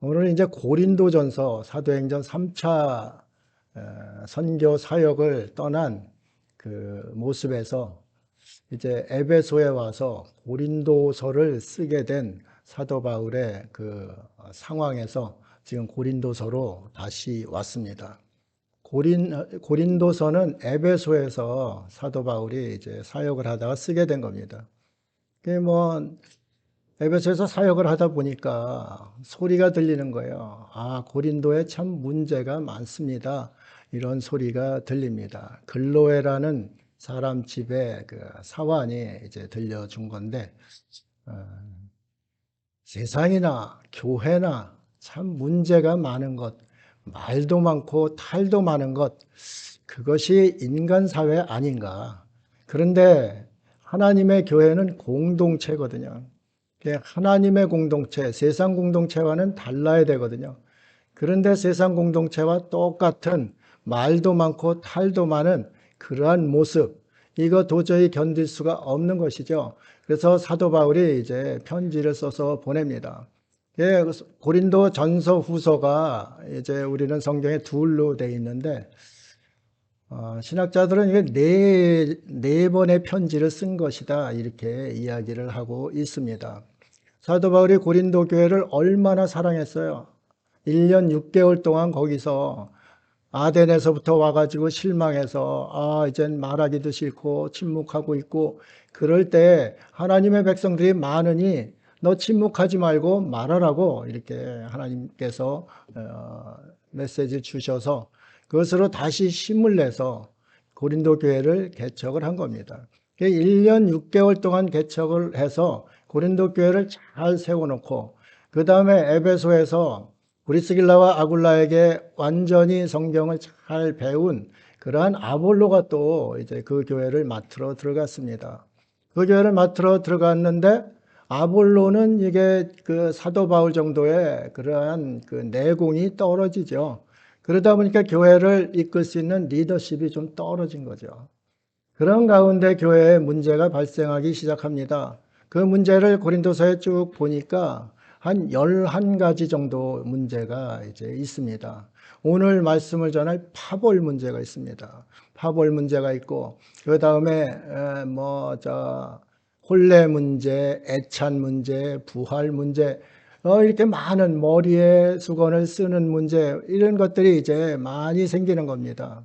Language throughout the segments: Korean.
오늘은 이제 고린도전서 사도행전 3차 선교 사역을 떠난 그 모습에서 이제 에베소에 와서 고린도서를 쓰게 된 사도 바울의 그 상황에서 지금 고린도서로 다시 왔습니다. 고린도서는 에베소에서 사도 바울이 이제 사역을 하다가 쓰게 된 겁니다. 그게 뭐 에베소에서 사역을 하다 보니까 소리가 들리는 거예요. 아, 고린도에 참 문제가 많습니다. 이런 소리가 들립니다. 글로에라는 사람 집에 그 사환이 이제 들려준 건데, 어, 세상이나 교회나 참 문제가 많은 것, 말도 많고 탈도 많은 것, 그것이 인간 사회 아닌가. 그런데 하나님의 교회는 공동체거든요. 하나님의 공동체, 세상 공동체와는 달라야 되거든요. 그런데 세상 공동체와 똑같은 말도 많고 탈도 많은 그러한 모습, 이거 도저히 견딜 수가 없는 것이죠. 그래서 사도 바울이 이제 편지를 써서 보냅니다. 예, 고린도 전서 후서가 이제 우리는 성경에 둘로 되어 있는데, 신학자들은 이게 네 번의 편지를 쓴 것이다. 이렇게 이야기를 하고 있습니다. 사도 바울이 고린도 교회를 얼마나 사랑했어요. 1년 6개월 동안 거기서 아덴에서부터 와가지고 실망해서 이젠 말하기도 싫고 침묵하고 있고 그럴 때 하나님의 백성들이 많으니 너 침묵하지 말고 말하라고 이렇게 하나님께서 메시지 주셔서 그것으로 다시 힘을 내서 고린도 교회를 개척을 한 겁니다. 1년 6개월 동안 개척을 해서 고린도 교회를 잘 세워놓고 그 다음에 에베소에서 브리스길라와 아굴라에게 완전히 성경을 잘 배운 그러한 아볼로가 또 이제 그 교회를 맡으러 들어갔습니다. 그 교회를 맡으러 들어갔는데 아볼로는 이게 그 사도 바울 정도의 그러한 그 내공이 떨어지죠. 그러다 보니까 교회를 이끌 수 있는 리더십이 좀 떨어진 거죠. 그런 가운데 교회에 문제가 발생하기 시작합니다. 그 문제를 고린도서에 쭉 보니까 한 11가지 정도 문제가 이제 있습니다. 오늘 말씀을 전할 파벌 문제가 있습니다. 파벌 문제가 있고, 그 다음에, 혼례 문제, 애찬 문제, 부활 문제, 이렇게 많은 머리에 수건을 쓰는 문제, 이런 것들이 이제 많이 생기는 겁니다.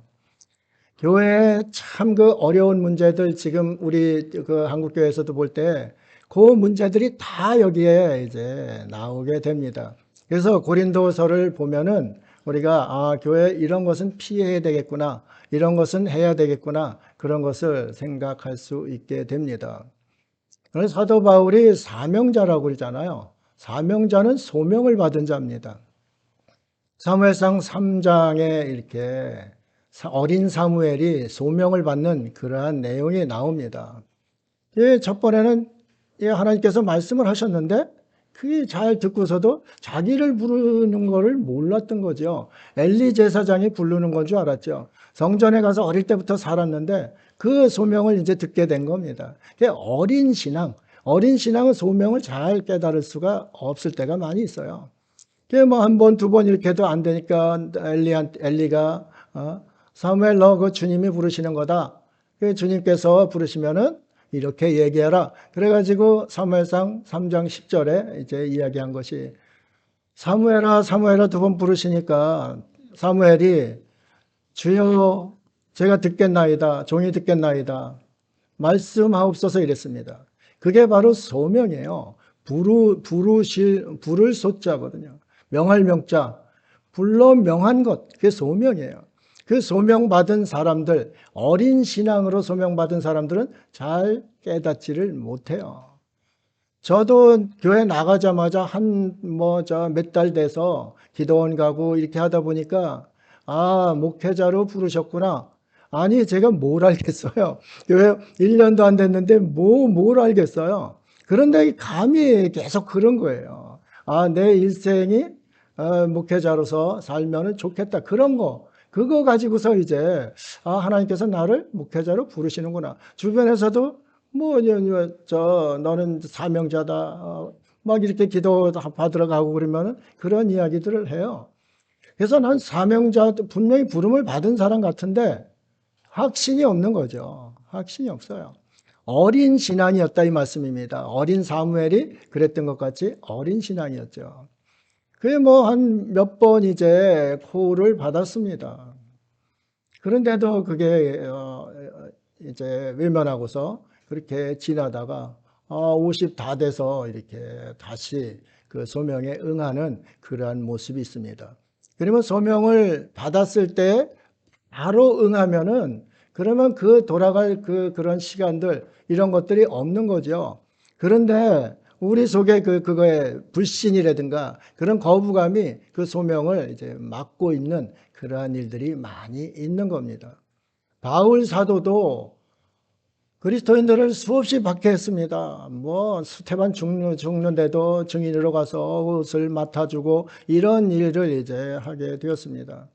교회에 참 그 어려운 문제들 지금 우리 그 한국교회에서도 볼 때 그 문제들이 다 여기에 이제 나오게 됩니다. 그래서 고린도서를 보면은 우리가 교회 이런 것은 피해야 되겠구나. 이런 것은 해야 되겠구나. 그런 것을 생각할 수 있게 됩니다. 그래서 사도 바울이 사명자라고 그러잖아요. 사명자는 소명을 받은 자입니다. 사무엘상 3장에 이렇게 어린 사무엘이 소명을 받는 그러한 내용이 나옵니다. 첫 번에는 하나님께서 말씀을 하셨는데 그게 잘 듣고서도 자기를 부르는 것을 몰랐던 거죠. 엘리 제사장이 부르는 건 줄 알았죠. 성전에 가서 어릴 때부터 살았는데 그 소명을 이제 듣게 된 겁니다. 어린 신앙은 소명을 잘 깨달을 수가 없을 때가 많이 있어요. 뭐 한 번, 두 번 이렇게 해도 안 되니까 엘리가 사무엘 너 그 주님이 부르시는 거다. 그 주님께서 부르시면은 이렇게 얘기해라. 그래가지고 사무엘상 3장 10절에 이제 이야기한 것이 사무엘아 사무엘아 두 번 부르시니까 사무엘이 주여 제가 듣겠나이다. 종이 듣겠나이다. 말씀하옵소서 이랬습니다. 그게 바로 소명이에요. 부를 소자거든요. 명할 명자, 불러 명한 것, 그게 소명이에요. 그 소명받은 사람들, 어린 신앙으로 소명받은 사람들은 잘 깨닫지를 못해요. 저도 교회 나가자마자 몇 달 돼서 기도원 가고 이렇게 하다 보니까, 목회자로 부르셨구나. 아니, 제가 뭘 알겠어요. 교회 1년도 안 됐는데 뭘 알겠어요. 그런데 감이 계속 그런 거예요. 내 일생이 목회자로서 살면 좋겠다. 그런 거. 그거 가지고서 이제, 하나님께서 나를 목회자로 부르시는구나. 주변에서도 너는 사명자다. 막 이렇게 기도 받으러 가고 그러면은 그런 이야기들을 해요. 그래서 난 사명자, 분명히 부름을 받은 사람 같은데 확신이 없는 거죠. 확신이 없어요. 어린 신앙이었다 이 말씀입니다. 어린 사무엘이 그랬던 것 같이 어린 신앙이었죠. 그게 뭐 한 몇 번 이제 코를 받았습니다. 그런데도 그게 이제 외면하고서 그렇게 지나다가 50 다 돼서 이렇게 다시 그 소명에 응하는 그러한 모습이 있습니다. 그러면 소명을 받았을 때 바로 응하면은 그러면 그 돌아갈 그런 시간들 이런 것들이 없는 거죠. 그런데 우리 속에 그거에 불신이라든가 그런 거부감이 그 소명을 이제 막고 있는 그러한 일들이 많이 있는 겁니다. 바울 사도도 그리스도인들을 수없이 박해했습니다. 뭐 스테반 죽는데도 증인으로 가서 옷을 맡아주고 이런 일을 이제 하게 되었습니다.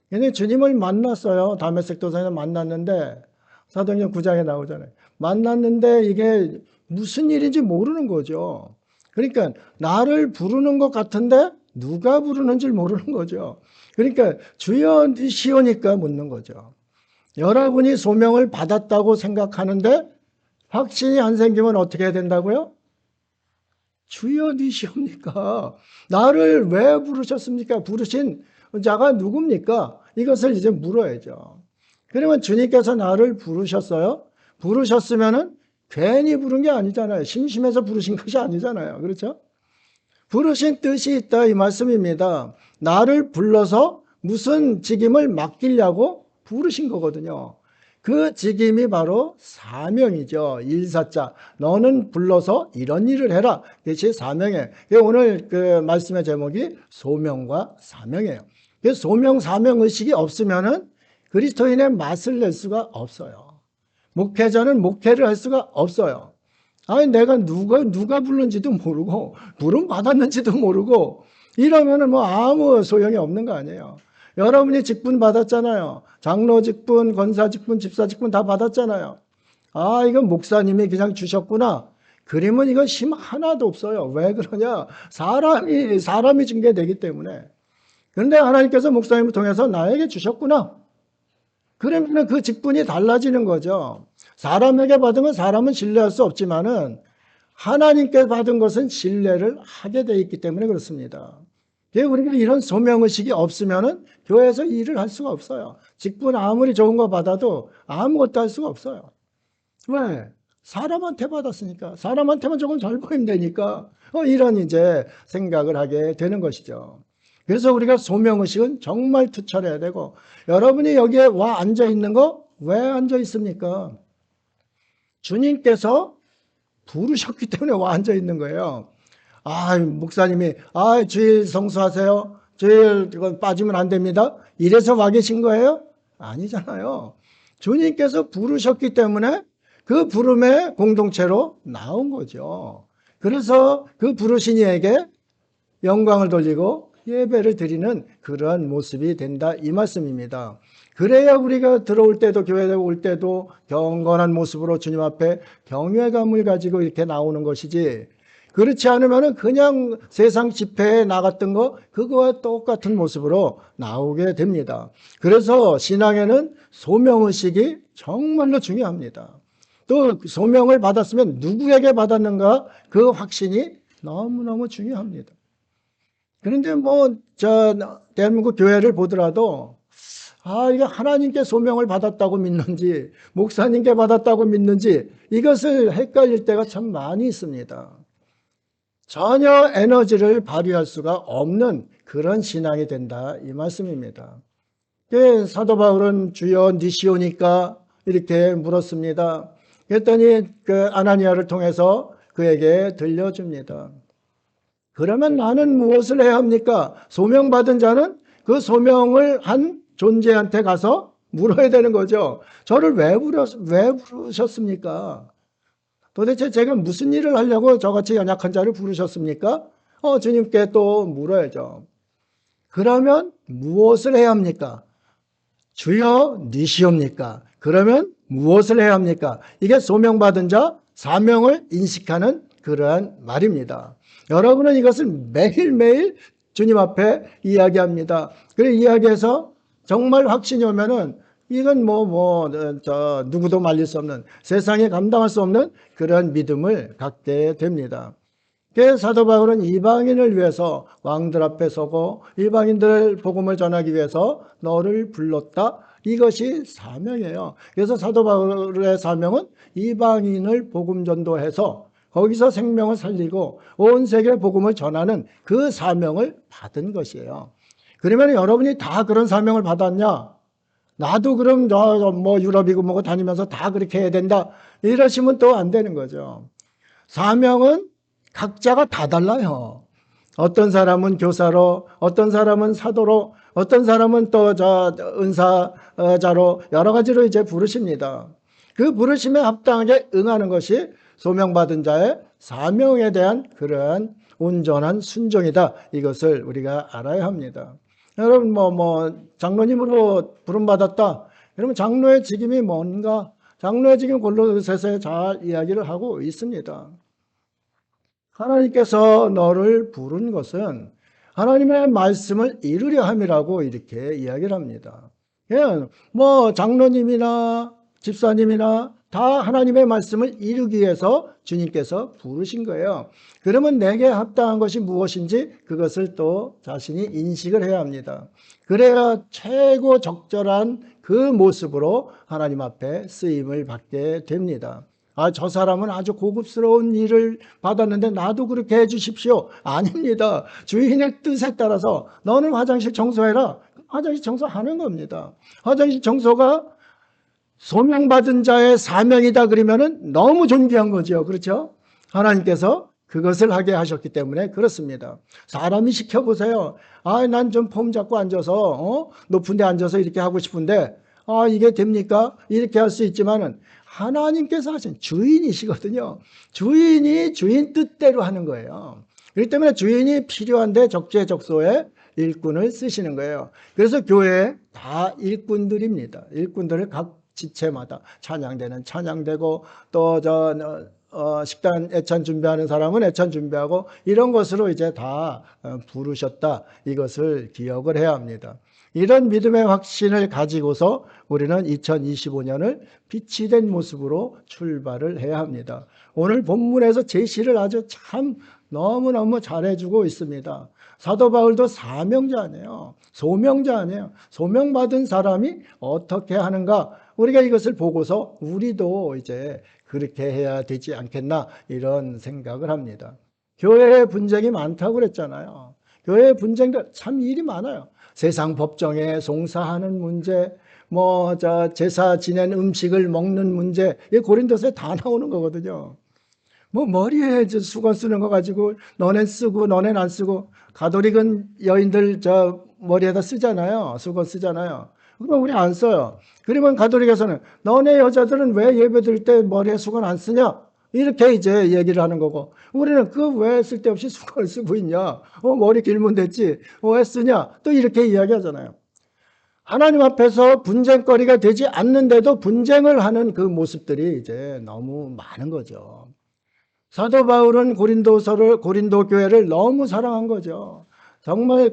근데 주님을 만났어요. 다메섹 도상에서 만났는데 사도행전 9장에 나오잖아요. 만났는데 이게 무슨 일인지 모르는 거죠. 그러니까 나를 부르는 것 같은데 누가 부르는지 모르는 거죠. 그러니까 주여 니시오니까 묻는 거죠. 여러분이 소명을 받았다고 생각하는데 확신이 안 생기면 어떻게 해야 된다고요? 주여 니시옵니까? 나를 왜 부르셨습니까? 부르신 자가 누굽니까? 이것을 이제 물어야죠. 그러면 주님께서 나를 부르셨어요? 부르셨으면은 괜히 부른 게 아니잖아요. 심심해서 부르신 것이 아니잖아요. 그렇죠? 부르신 뜻이 있다 이 말씀입니다. 나를 불러서 무슨 직임을 맡기려고 부르신 거거든요. 그 직임이 바로 사명이죠. 일사자. 너는 불러서 이런 일을 해라. 그것이 사명이에요. 오늘 그 말씀의 제목이 소명과 사명이에요. 소명, 사명 의식이 없으면은 그리스도인의 맛을 낼 수가 없어요. 목회자는 목회를 할 수가 없어요. 아니, 내가 누가 부른지도 모르고, 부름 받았는지도 모르고, 이러면은 뭐 아무 소용이 없는 거 아니에요. 여러분이 직분 받았잖아요. 장로 직분, 권사 직분, 집사 직분 다 받았잖아요. 아, 이건 목사님이 그냥 주셨구나. 그러면 이건 힘 하나도 없어요. 왜 그러냐? 사람이 준 게 되기 때문에. 그런데 하나님께서 목사님을 통해서 나에게 주셨구나. 그러면 그 직분이 달라지는 거죠. 사람에게 받은 건 사람은 신뢰할 수 없지만은 하나님께 받은 것은 신뢰를 하게 돼 있기 때문에 그렇습니다. 우리가 이런 소명의식이 없으면은 교회에서 일을 할 수가 없어요. 직분 아무리 좋은 거 받아도 아무것도 할 수가 없어요. 왜? 사람한테 받았으니까. 사람한테만 조금 잘 보이면 되니까. 이런 이제 생각을 하게 되는 것이죠. 그래서 우리가 소명의식은 정말 투철해야 되고, 여러분이 여기에 와 앉아 있는 거 왜 앉아 있습니까? 주님께서 부르셨기 때문에 와 앉아 있는 거예요. 목사님이, 주일 성수하세요. 주일 이건 빠지면 안 됩니다. 이래서 와 계신 거예요? 아니잖아요. 주님께서 부르셨기 때문에 그 부름의 공동체로 나온 거죠. 그래서 그 부르신 이에게 영광을 돌리고 예배를 드리는 그러한 모습이 된다 이 말씀입니다. 그래야 우리가 들어올 때도 교회에 올 때도 경건한 모습으로 주님 앞에 경외감을 가지고 이렇게 나오는 것이지, 그렇지 않으면 그냥 세상 집회에 나갔던 거 그거와 똑같은 모습으로 나오게 됩니다. 그래서 신앙에는 소명의식이 정말로 중요합니다. 또 소명을 받았으면 누구에게 받았는가 그 확신이 너무너무 중요합니다. 그런데 대한민국 교회를 보더라도 이게 하나님께 소명을 받았다고 믿는지 목사님께 받았다고 믿는지 이것을 헷갈릴 때가 참 많이 있습니다. 전혀 에너지를 발휘할 수가 없는 그런 신앙이 된다 이 말씀입니다. 사도 바울은 주여 니시오니까 이렇게 물었습니다. 그랬더니 그 아나니아를 통해서 그에게 들려줍니다. 그러면 나는 무엇을 해야 합니까? 소명받은 자는 그 소명을 한 존재한테 가서 물어야 되는 거죠. 저를 왜 부르셨습니까? 도대체 제가 무슨 일을 하려고 저같이 연약한 자를 부르셨습니까? 주님께 또 물어야죠. 그러면 무엇을 해야 합니까? 주여 니시옵니까? 그러면 무엇을 해야 합니까? 이게 소명받은 자, 사명을 인식하는 그러한 말입니다. 여러분은 이것을 매일매일 주님 앞에 이야기합니다. 그래 이야기해서 정말 확신이 오면은 이건 누구도 말릴 수 없는, 세상에 감당할 수 없는 그런 믿음을 갖게 됩니다. 사도 바울은 이방인을 위해서 왕들 앞에 서고 이방인들 복음을 전하기 위해서 너를 불렀다. 이것이 사명이에요. 그래서 사도 바울의 사명은 이방인을 복음 전도해서 거기서 생명을 살리고 온 세계 복음을 전하는 그 사명을 받은 것이에요. 그러면 여러분이 다 그런 사명을 받았냐? 나도 그럼 유럽이고 뭐고 다니면서 다 그렇게 해야 된다. 이러시면 또 안 되는 거죠. 사명은 각자가 다 달라요. 어떤 사람은 교사로, 어떤 사람은 사도로, 어떤 사람은 또 은사자로 여러 가지로 이제 부르십니다. 그 부르심에 합당하게 응하는 것이 소명받은 자의 사명에 대한 그런 온전한 순종이다. 이것을 우리가 알아야 합니다. 여러분 장로님으로 부름받았다. 그러면 장로의 직임이 뭔가? 장로의 직임 골로새서에 잘 이야기를 하고 있습니다. 하나님께서 너를 부른 것은 하나님의 말씀을 이루려 함이라고 이렇게 이야기를 합니다. 그냥 장로님이나 집사님이나 다 하나님의 말씀을 이루기 위해서 주님께서 부르신 거예요. 그러면 내게 합당한 것이 무엇인지 그것을 또 자신이 인식을 해야 합니다. 그래야 최고 적절한 그 모습으로 하나님 앞에 쓰임을 받게 됩니다. 저 사람은 아주 고급스러운 일을 받았는데 나도 그렇게 해 주십시오. 아닙니다. 주인의 뜻에 따라서 너는 화장실 청소해라. 화장실 청소하는 겁니다. 화장실 청소가 소명받은 자의 사명이다 그러면은 너무 존귀한 거죠. 그렇죠? 하나님께서 그것을 하게 하셨기 때문에 그렇습니다. 사람이 시켜보세요. 난 좀 폼 잡고 앉아서 높은 데 앉아서 이렇게 하고 싶은데 이게 됩니까? 이렇게 할 수 있지만은 하나님께서 하신 주인이시거든요. 주인이 주인 뜻대로 하는 거예요. 그렇기 때문에 주인이 필요한데 적재적소에 일꾼을 쓰시는 거예요. 그래서 교회에 다 일꾼들입니다. 일꾼들을 각 지체마다 찬양대는 찬양되고 또 식단 애찬 준비하는 사람은 애찬 준비하고 이런 것으로 이제 다 부르셨다. 이것을 기억을 해야 합니다. 이런 믿음의 확신을 가지고서 우리는 2025년을 빛이 된 모습으로 출발을 해야 합니다. 오늘 본문에서 제시를 아주 참 너무너무 잘해주고 있습니다. 사도 바울도 사명자네요. 소명자 아니에요. 소명받은 사람이 어떻게 하는가? 우리가 이것을 보고서 우리도 이제 그렇게 해야 되지 않겠나 이런 생각을 합니다. 교회에 분쟁이 많다고 그랬잖아요. 교회의 분쟁도 참 일이 많아요. 세상 법정에 송사하는 문제, 제사 지낸 음식을 먹는 문제, 이 고린도서에 다 나오는 거거든요. 머리에 수건 쓰는 거 가지고 너넨 쓰고 너넨 안 쓰고, 가톨릭은 여인들 머리에다 쓰잖아요. 수건 쓰잖아요. 그럼 우리 안 써요. 그러면 가톨릭에서는 너네 여자들은 왜 예배 드릴 때 머리에 수건 안 쓰냐? 이렇게 이제 얘기를 하는 거고, 우리는 그 왜 쓸데없이 수건을 쓰고 있냐? 머리 길면 됐지. 왜 쓰냐? 또 이렇게 이야기하잖아요. 하나님 앞에서 분쟁거리가 되지 않는데도 분쟁을 하는 그 모습들이 이제 너무 많은 거죠. 사도 바울은 고린도 교회를 너무 사랑한 거죠. 정말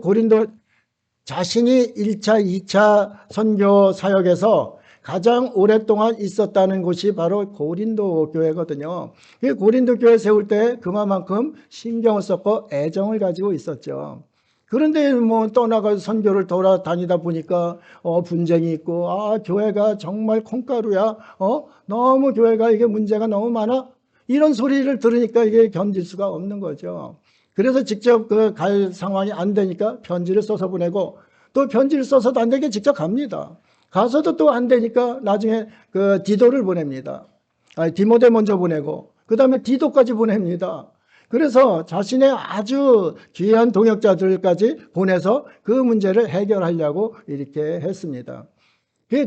자신이 1차, 2차 선교 사역에서 가장 오랫동안 있었다는 곳이 바로 고린도 교회거든요. 고린도 교회 세울 때 그만큼 신경을 썼고 애정을 가지고 있었죠. 그런데 떠나가서 선교를 돌아다니다 보니까 분쟁이 있고, 교회가 정말 콩가루야. 너무 교회가 이게 문제가 너무 많아. 이런 소리를 들으니까 이게 견딜 수가 없는 거죠. 그래서 직접 갈 상황이 안 되니까 편지를 써서 보내고, 또 편지를 써서도 안 되게 직접 갑니다. 가서도 또 안 되니까 나중에 디도를 보냅니다. 디모데 먼저 보내고 그 다음에 디도까지 보냅니다. 그래서 자신의 아주 귀한 동역자들까지 보내서 그 문제를 해결하려고 이렇게 했습니다.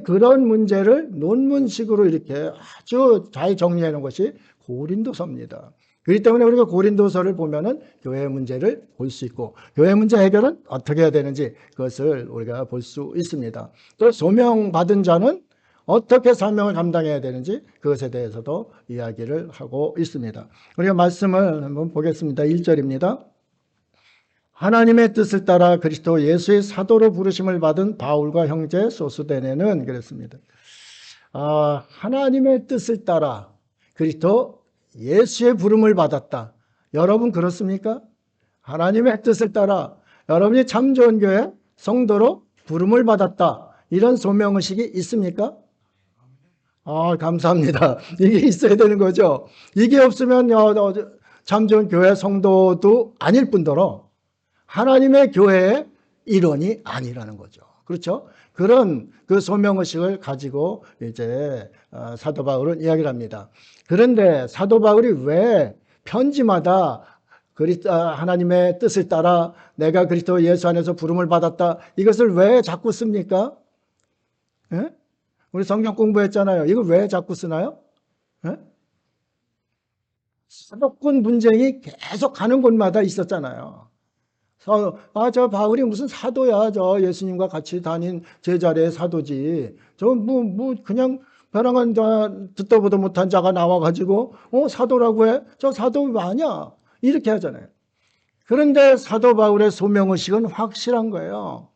그런 문제를 논문식으로 이렇게 아주 잘 정리해 놓은 것이 고린도서입니다. 그렇기 때문에 우리가 고린도서를 보면은 교회 문제를 볼 수 있고, 교회 문제 해결은 어떻게 해야 되는지 그것을 우리가 볼 수 있습니다. 또 소명받은 자는 어떻게 사명을 감당해야 되는지 그것에 대해서도 이야기를 하고 있습니다. 우리가 말씀을 한번 보겠습니다. 1절입니다. 하나님의 뜻을 따라 그리스도 예수의 사도로 부르심을 받은 바울과 형제 소스데네는 그랬습니다. 하나님의 뜻을 따라 그리스도 예수의 부름을 받았다. 여러분 그렇습니까? 하나님의 뜻을 따라 여러분이 참 좋은 교회 성도로 부름을 받았다. 이런 소명의식이 있습니까? 감사합니다. 이게 있어야 되는 거죠. 이게 없으면 참 좋은 교회 성도도 아닐 뿐더러 하나님의 교회의 일원이 아니라는 거죠. 그렇죠? 그런 그 소명의식을 가지고 이제 사도 바울은 이야기를 합니다. 그런데 사도 바울이 왜 편지마다 하나님의 뜻을 따라 내가 그리스도 예수 안에서 부름을 받았다. 이것을 왜 자꾸 씁니까? 예? 우리 성경 공부했잖아요. 이걸 왜 자꾸 쓰나요? 예? 사도권 분쟁이 계속 가는 곳마다 있었잖아요. 저 바울이 무슨 사도야. 저 예수님과 같이 다닌 제자리의 사도지. 그냥 벼랑한 듣도 보도 못한 자가 나와가지고, 사도라고 해? 저 사도 아니야. 이렇게 하잖아요. 그런데 사도 바울의 소명의식은 확실한 거예요.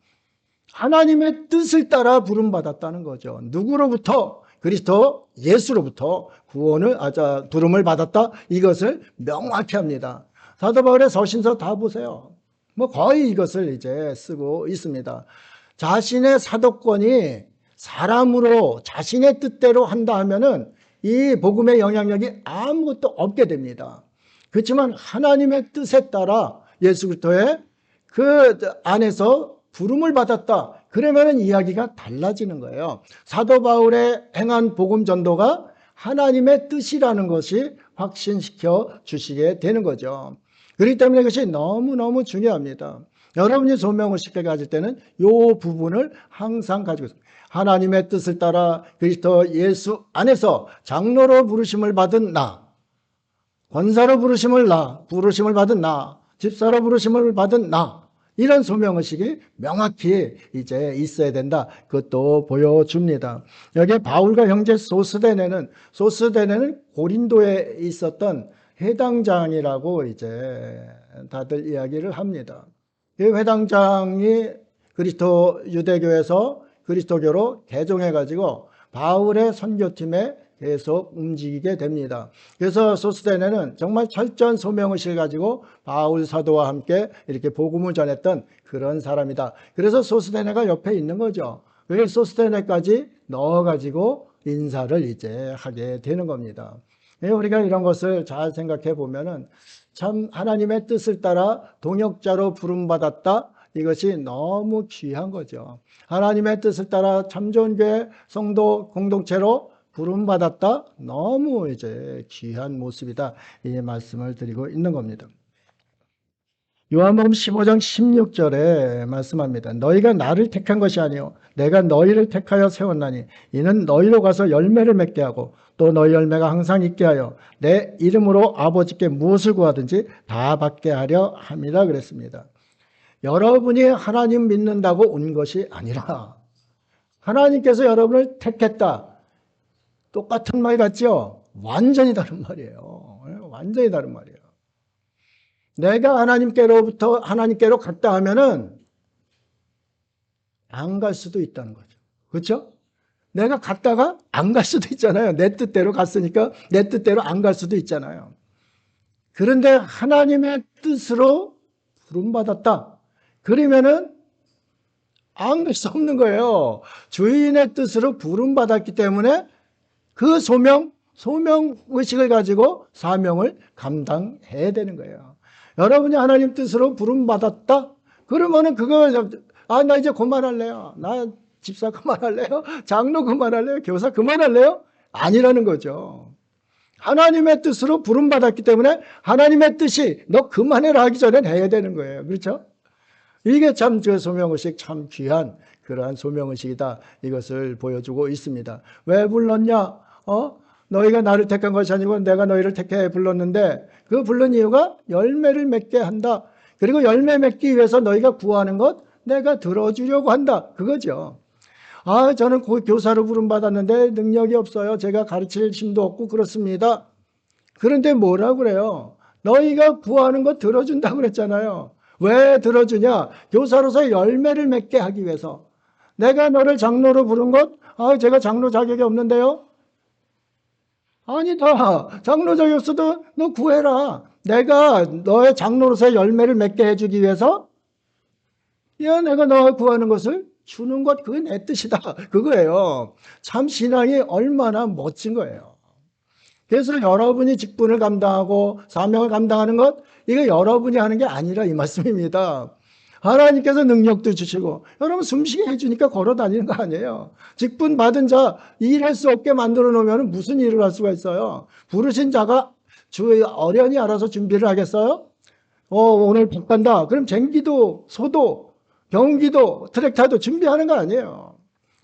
하나님의 뜻을 따라 부름받았다는 거죠. 누구로부터? 그리스도 예수로부터 부름을 받았다. 이것을 명확히 합니다. 사도 바울의 서신서 다 보세요. 거의 이것을 이제 쓰고 있습니다. 자신의 사도권이 사람으로 자신의 뜻대로 한다 하면은 이 복음의 영향력이 아무것도 없게 됩니다. 그렇지만 하나님의 뜻에 따라 예수 그리스도의 그 안에서 부름을 받았다. 그러면은 이야기가 달라지는 거예요. 사도 바울의 행한 복음 전도가 하나님의 뜻이라는 것이 확신시켜 주시게 되는 거죠. 그렇기 때문에 이것이 너무너무 중요합니다. 여러분이 소명의식을 가질 때는 이 부분을 항상 가지고 있습니다. 하나님의 뜻을 따라 그리스도 예수 안에서 장로로 부르심을 받은 나, 권사로 부르심을 받은 나, 집사로 부르심을 받은 나, 이런 소명의식이 명확히 이제 있어야 된다. 그것도 보여줍니다. 여기 바울과 형제 소스데네는 고린도에 있었던 회당장이라고 이제 다들 이야기를 합니다. 이 회당장이 그리스도 유대교에서 그리스도교로 개종해가지고 바울의 선교팀에 계속 움직이게 됩니다. 그래서 소스데네는 정말 철저한 소명의식을 가지고 바울 사도와 함께 이렇게 복음을 전했던 그런 사람이다. 그래서 소스데네가 옆에 있는 거죠. 그래서 소스데네까지 넣어가지고 인사를 이제 하게 되는 겁니다. 우리가 이런 것을 잘 생각해 보면은 참 하나님의 뜻을 따라 동역자로 부름받았다. 이것이 너무 귀한 거죠. 하나님의 뜻을 따라 참 좋은 교회 성도 공동체로 부름받았다. 너무 이제 귀한 모습이다. 이 말씀을 드리고 있는 겁니다. 요한복음 15장 16절에 말씀합니다. 너희가 나를 택한 것이 아니요 내가 너희를 택하여 세웠나니 이는 너희로 가서 열매를 맺게 하고 또 너희 열매가 항상 있게 하여 내 이름으로 아버지께 무엇을 구하든지 다 받게 하려 함이라 그랬습니다. 여러분이 하나님 믿는다고 온 것이 아니라 하나님께서 여러분을 택했다. 똑같은 말 같죠? 완전히 다른 말이에요. 완전히 다른 말이에요. 내가 하나님께로 갔다 하면은 안 갈 수도 있다는 거죠. 그렇죠? 내가 갔다가 안 갈 수도 있잖아요. 내 뜻대로 갔으니까 내 뜻대로 안 갈 수도 있잖아요. 그런데 하나님의 뜻으로 부름받았다. 그러면은 안 갈 수 없는 거예요. 주인의 뜻으로 부름받았기 때문에 그 소명의식을 가지고 사명을 감당해야 되는 거예요. 여러분이 하나님 뜻으로 부름받았다? 그러면은 나 이제 그만할래요. 나 집사 그만할래요? 장로 그만할래요? 교사 그만할래요? 아니라는 거죠. 하나님의 뜻으로 부름받았기 때문에 하나님의 뜻이 너 그만해라 하기 전에 해야 되는 거예요. 그렇죠? 이게 참 저 소명의식 참 귀한 그러한 소명의식이다. 이것을 보여주고 있습니다. 왜 불렀냐? 너희가 나를 택한 것이 아니고 내가 너희를 택해 불렀는데 그 부른 이유가 열매를 맺게 한다. 그리고 열매 맺기 위해서 너희가 구하는 것 내가 들어주려고 한다. 그거죠. 저는 교사로 부름받았는데 능력이 없어요. 제가 가르칠 힘도 없고 그렇습니다. 그런데 뭐라고 그래요? 너희가 구하는 거 들어준다고 그랬잖아요. 왜 들어주냐? 교사로서 열매를 맺게 하기 위해서. 내가 너를 장로로 부른 것? 제가 장로 자격이 없는데요? 아니다. 장로 자격 없어도 너 구해라. 내가 너의 장로로서의 열매를 맺게 해주기 위해서 내가 너가 구하는 것을 주는 것, 그게 내 뜻이다. 그거예요. 참 신앙이 얼마나 멋진 거예요. 그래서 여러분이 직분을 감당하고 사명을 감당하는 것, 이거 여러분이 하는 게 아니라 이 말씀입니다. 하나님께서 능력도 주시고 여러분 숨쉬게 해주니까 걸어 다니는 거 아니에요. 직분 받은 자 일할 수 없게 만들어 놓으면 무슨 일을 할 수가 있어요. 부르신 자가 어련히 알아서 준비를 하겠어요? 오늘 복 간다. 그럼 쟁기도 소도 경기도 트랙터도 준비하는 거 아니에요.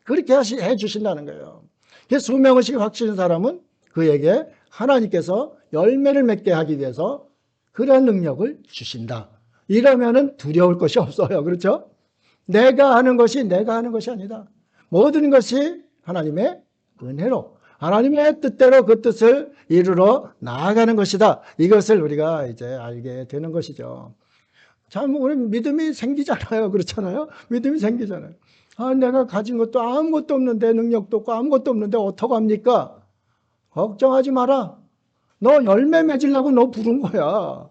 그렇게 해주신다는 거예요. 그래서 수명의식이 확실한 사람은 그에게 하나님께서 열매를 맺게 하기 위해서 그런 능력을 주신다. 이러면은 두려울 것이 없어요. 그렇죠? 내가 하는 것이 아니다. 모든 것이 하나님의 은혜로, 하나님의 뜻대로 그 뜻을 이루러 나아가는 것이다. 이것을 우리가 이제 알게 되는 것이죠. 참, 우리 믿음이 생기잖아요. 그렇잖아요? 믿음이 생기잖아요. 내가 가진 것도 아무것도 없는데, 능력도 없고 아무것도 없는데 어떡합니까? 걱정하지 마라. 너 열매 맺으려고 너 부른 거야.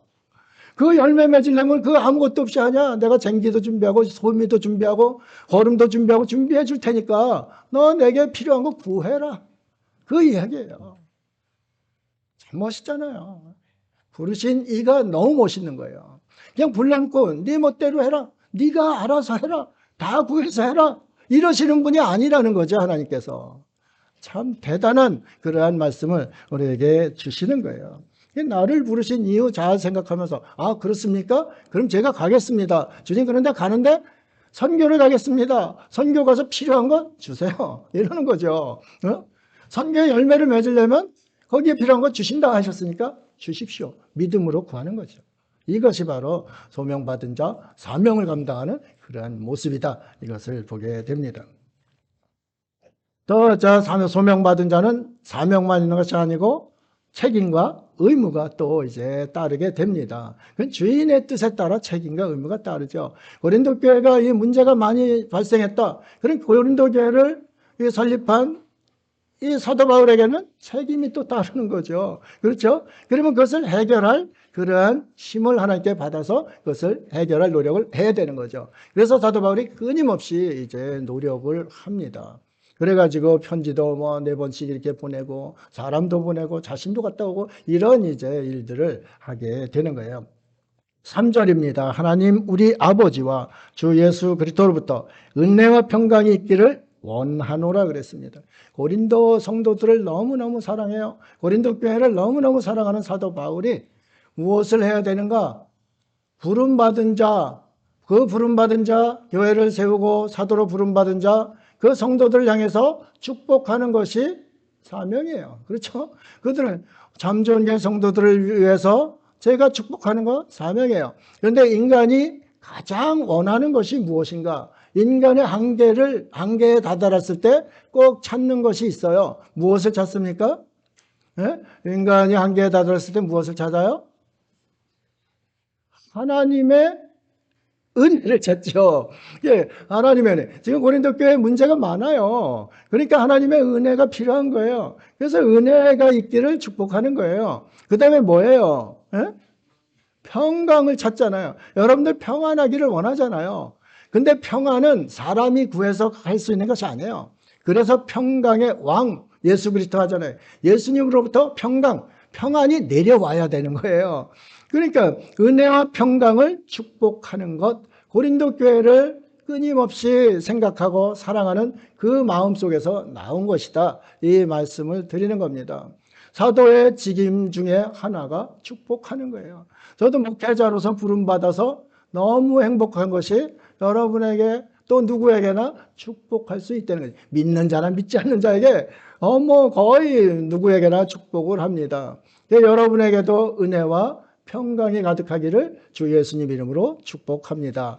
그 열매 맺으려면 그 아무것도 없이 하냐? 내가 쟁기도 준비하고 소미도 준비하고 거름도 준비하고 준비해 줄 테니까 너 내게 필요한 거 구해라. 그 이야기예요. 참 멋있잖아요. 부르신 이가 너무 멋있는 거예요. 그냥 불량꾼 네 멋대로 해라. 네가 알아서 해라. 다 구해서 해라. 이러시는 분이 아니라는 거죠. 하나님께서. 참 대단한 그러한 말씀을 우리에게 주시는 거예요. 나를 부르신 이유 잘 생각하면서 그렇습니까? 그럼 제가 가겠습니다. 주님 그런데 가는데 선교를 가겠습니다. 선교 가서 필요한 거 주세요. 이러는 거죠. 선교의 열매를 맺으려면 거기에 필요한 거 주신다 하셨으니까 주십시오. 믿음으로 구하는 거죠. 이것이 바로 소명받은 자, 사명을 감당하는 그러한 모습이다. 이것을 보게 됩니다. 소명받은 자는 사명만 있는 것이 아니고 책임과 의무가 또 이제 따르게 됩니다. 그 주인의 뜻에 따라 책임과 의무가 따르죠. 고린도 교회가 이 문제가 많이 발생했다. 그런 고린도 교회를 설립한 이 사도 바울에게는 책임이 또 따르는 거죠. 그렇죠? 그러면 그것을 해결할 그러한 힘을 하나님께 받아서 그것을 해결할 노력을 해야 되는 거죠. 그래서 사도 바울이 끊임없이 이제 노력을 합니다. 그래가지고 편지도 4번씩 이렇게 보내고 사람도 보내고 자신도 갔다 오고 이런 이제 일들을 하게 되는 거예요. 3절입니다. 하나님 우리 아버지와 주 예수 그리스도로부터 은혜와 평강이 있기를 원하노라 그랬습니다. 고린도 성도들을 너무너무 사랑해요. 고린도 교회를 너무너무 사랑하는 사도 바울이 무엇을 해야 되는가? 부름받은 자, 그 부름받은 자, 교회를 세우고 사도로 부름받은 자, 그 성도들을 향해서 축복하는 것이 사명이에요. 그렇죠? 그들은 참 좋은 교회 성도들을 위해서 제가 축복하는 거 사명이에요. 그런데 인간이 가장 원하는 것이 무엇인가? 인간의 한계에 다다랐을 때 꼭 찾는 것이 있어요. 무엇을 찾습니까? 인간이 한계에 다다랐을 때 무엇을 찾아요? 하나님의 은혜를 찾죠. 하나님의 은혜. 지금 고린도 교회에 문제가 많아요. 그러니까 하나님의 은혜가 필요한 거예요. 그래서 은혜가 있기를 축복하는 거예요. 그 다음에 뭐예요? 평강을 찾잖아요. 여러분들 평안하기를 원하잖아요. 근데 평안은 사람이 구해서 할 수 있는 것이 아니에요. 그래서 평강의 왕 예수 그리스도 하잖아요. 예수님으로부터 평안이 내려와야 되는 거예요. 그러니까 은혜와 평강을 축복하는 것, 고린도 교회를 끊임없이 생각하고 사랑하는 그 마음 속에서 나온 것이다. 이 말씀을 드리는 겁니다. 사도의 직임 중에 하나가 축복하는 거예요. 저도 목회자로서 부름받아서 너무 행복한 것이 여러분에게 또 누구에게나 축복할 수 있다는 거죠. 믿는 자나 믿지 않는 자에게 거의 누구에게나 축복을 합니다. 여러분에게도 은혜와 평강이 가득하기를 주 예수님 이름으로 축복합니다.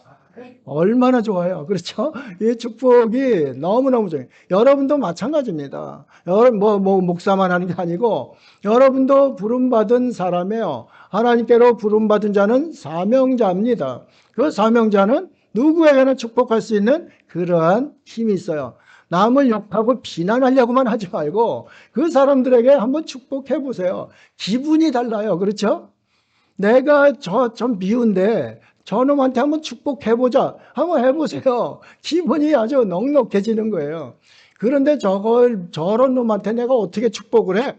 얼마나 좋아요. 그렇죠? 이 축복이 너무너무 좋아요. 여러분도 마찬가지입니다. 여러분, 목사만 하는 게 아니고, 여러분도 부름받은 사람이에요. 하나님께로 부름받은 자는 사명자입니다. 그 사명자는 누구에게나 축복할 수 있는 그러한 힘이 있어요. 남을 욕하고 비난하려고만 하지 말고, 그 사람들에게 한번 축복해 보세요. 기분이 달라요. 그렇죠? 내가 좀 미운데 저놈한테 한번 축복해보자. 한번 해보세요. 기분이 아주 넉넉해지는 거예요. 그런데 저런 놈한테 내가 어떻게 축복을 해?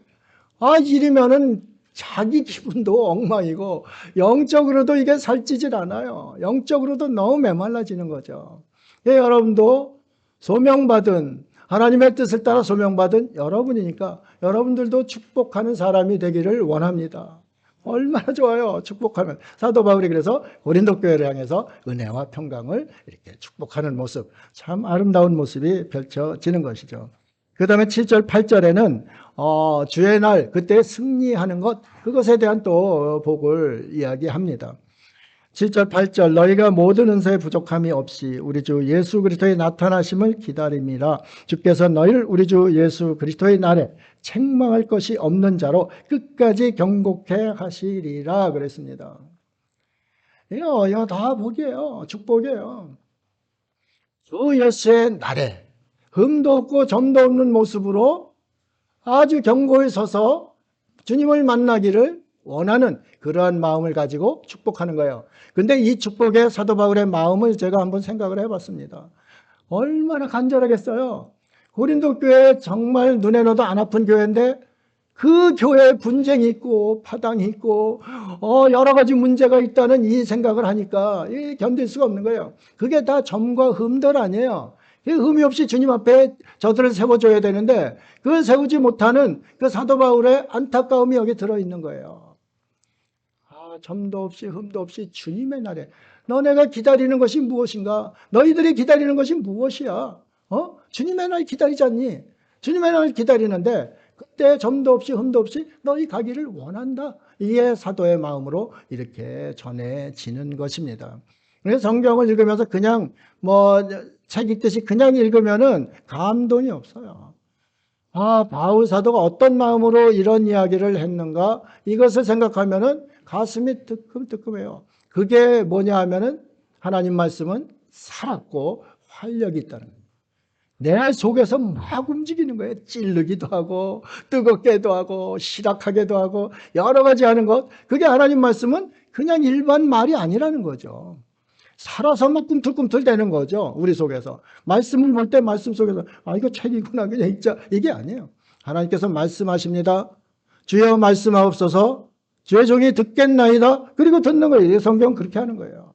이러면은 자기 기분도 엉망이고, 영적으로도 이게 살찌질 않아요. 영적으로도 너무 메말라지는 거죠. 여러분도 소명받은, 하나님의 뜻을 따라 소명받은 여러분이니까 여러분들도 축복하는 사람이 되기를 원합니다. 얼마나 좋아요. 축복하면. 사도 바울이 그래서 고린도 교회를 향해서 은혜와 평강을 이렇게 축복하는 모습, 참 아름다운 모습이 펼쳐지는 것이죠. 그 다음에 7절, 8절에는 주의 날, 그때 승리하는 것, 그것에 대한 또 복을 이야기합니다. 7절, 8절, 너희가 모든 은사에 부족함이 없이 우리 주 예수 그리스도의 나타나심을 기다림이라. 주께서 너희를 우리 주 예수 그리스도의 날에 책망할 것이 없는 자로 끝까지 경고케 하시리라 그랬습니다. 이거 다 복이에요. 축복이에요. 주 예수의 날에 흠도 없고 점도 없는 모습으로 아주 경고에 서서 주님을 만나기를 원하는 그러한 마음을 가지고 축복하는 거예요. 근데 이 축복의 사도 바울의 마음을 제가 한번 생각을 해봤습니다. 얼마나 간절하겠어요. 고린도 교회 정말 눈에 넣어도 안 아픈 교회인데 그 교회에 분쟁이 있고 파당이 있고 여러 가지 문제가 있다는 이 생각을 하니까 견딜 수가 없는 거예요. 그게 다 점과 흠들 아니에요. 흠이 없이 주님 앞에 저들을 세워줘야 되는데 그 세우지 못하는 그 사도 바울의 안타까움이 여기 들어있는 거예요. 점도 없이 흠도 없이 주님의 날에 너네가 기다리는 것이 무엇인가? 너희들이 기다리는 것이 무엇이야? 주님의 날 기다리지 않니? 주님의 날 기다리는데 그때 점도 없이 흠도 없이 너희 가기를 원한다. 이게 사도의 마음으로 이렇게 전해지는 것입니다. 그래서 성경을 읽으면서 그냥 책 읽듯이 그냥 읽으면은 감동이 없어요. 바울 사도가 어떤 마음으로 이런 이야기를 했는가? 이것을 생각하면은 가슴이 뜨끔뜨끔해요. 그게 뭐냐 하면은 하나님 말씀은 살았고 활력이 있다는 거예요. 내 속에서 막 움직이는 거예요. 찌르기도 하고 뜨겁게도 하고 시락하게도 하고 여러 가지 하는 것. 그게 하나님 말씀은 그냥 일반 말이 아니라는 거죠. 살아서 막 꿈틀꿈틀 되는 거죠. 우리 속에서. 말씀을 볼 때 말씀 속에서 이거 책이구나 그냥 읽자. 이게 아니에요. 하나님께서 말씀하십니다. 주여 말씀하옵소서. 주의 종이 듣겠나이다. 그리고 듣는 거예요. 성경 그렇게 하는 거예요.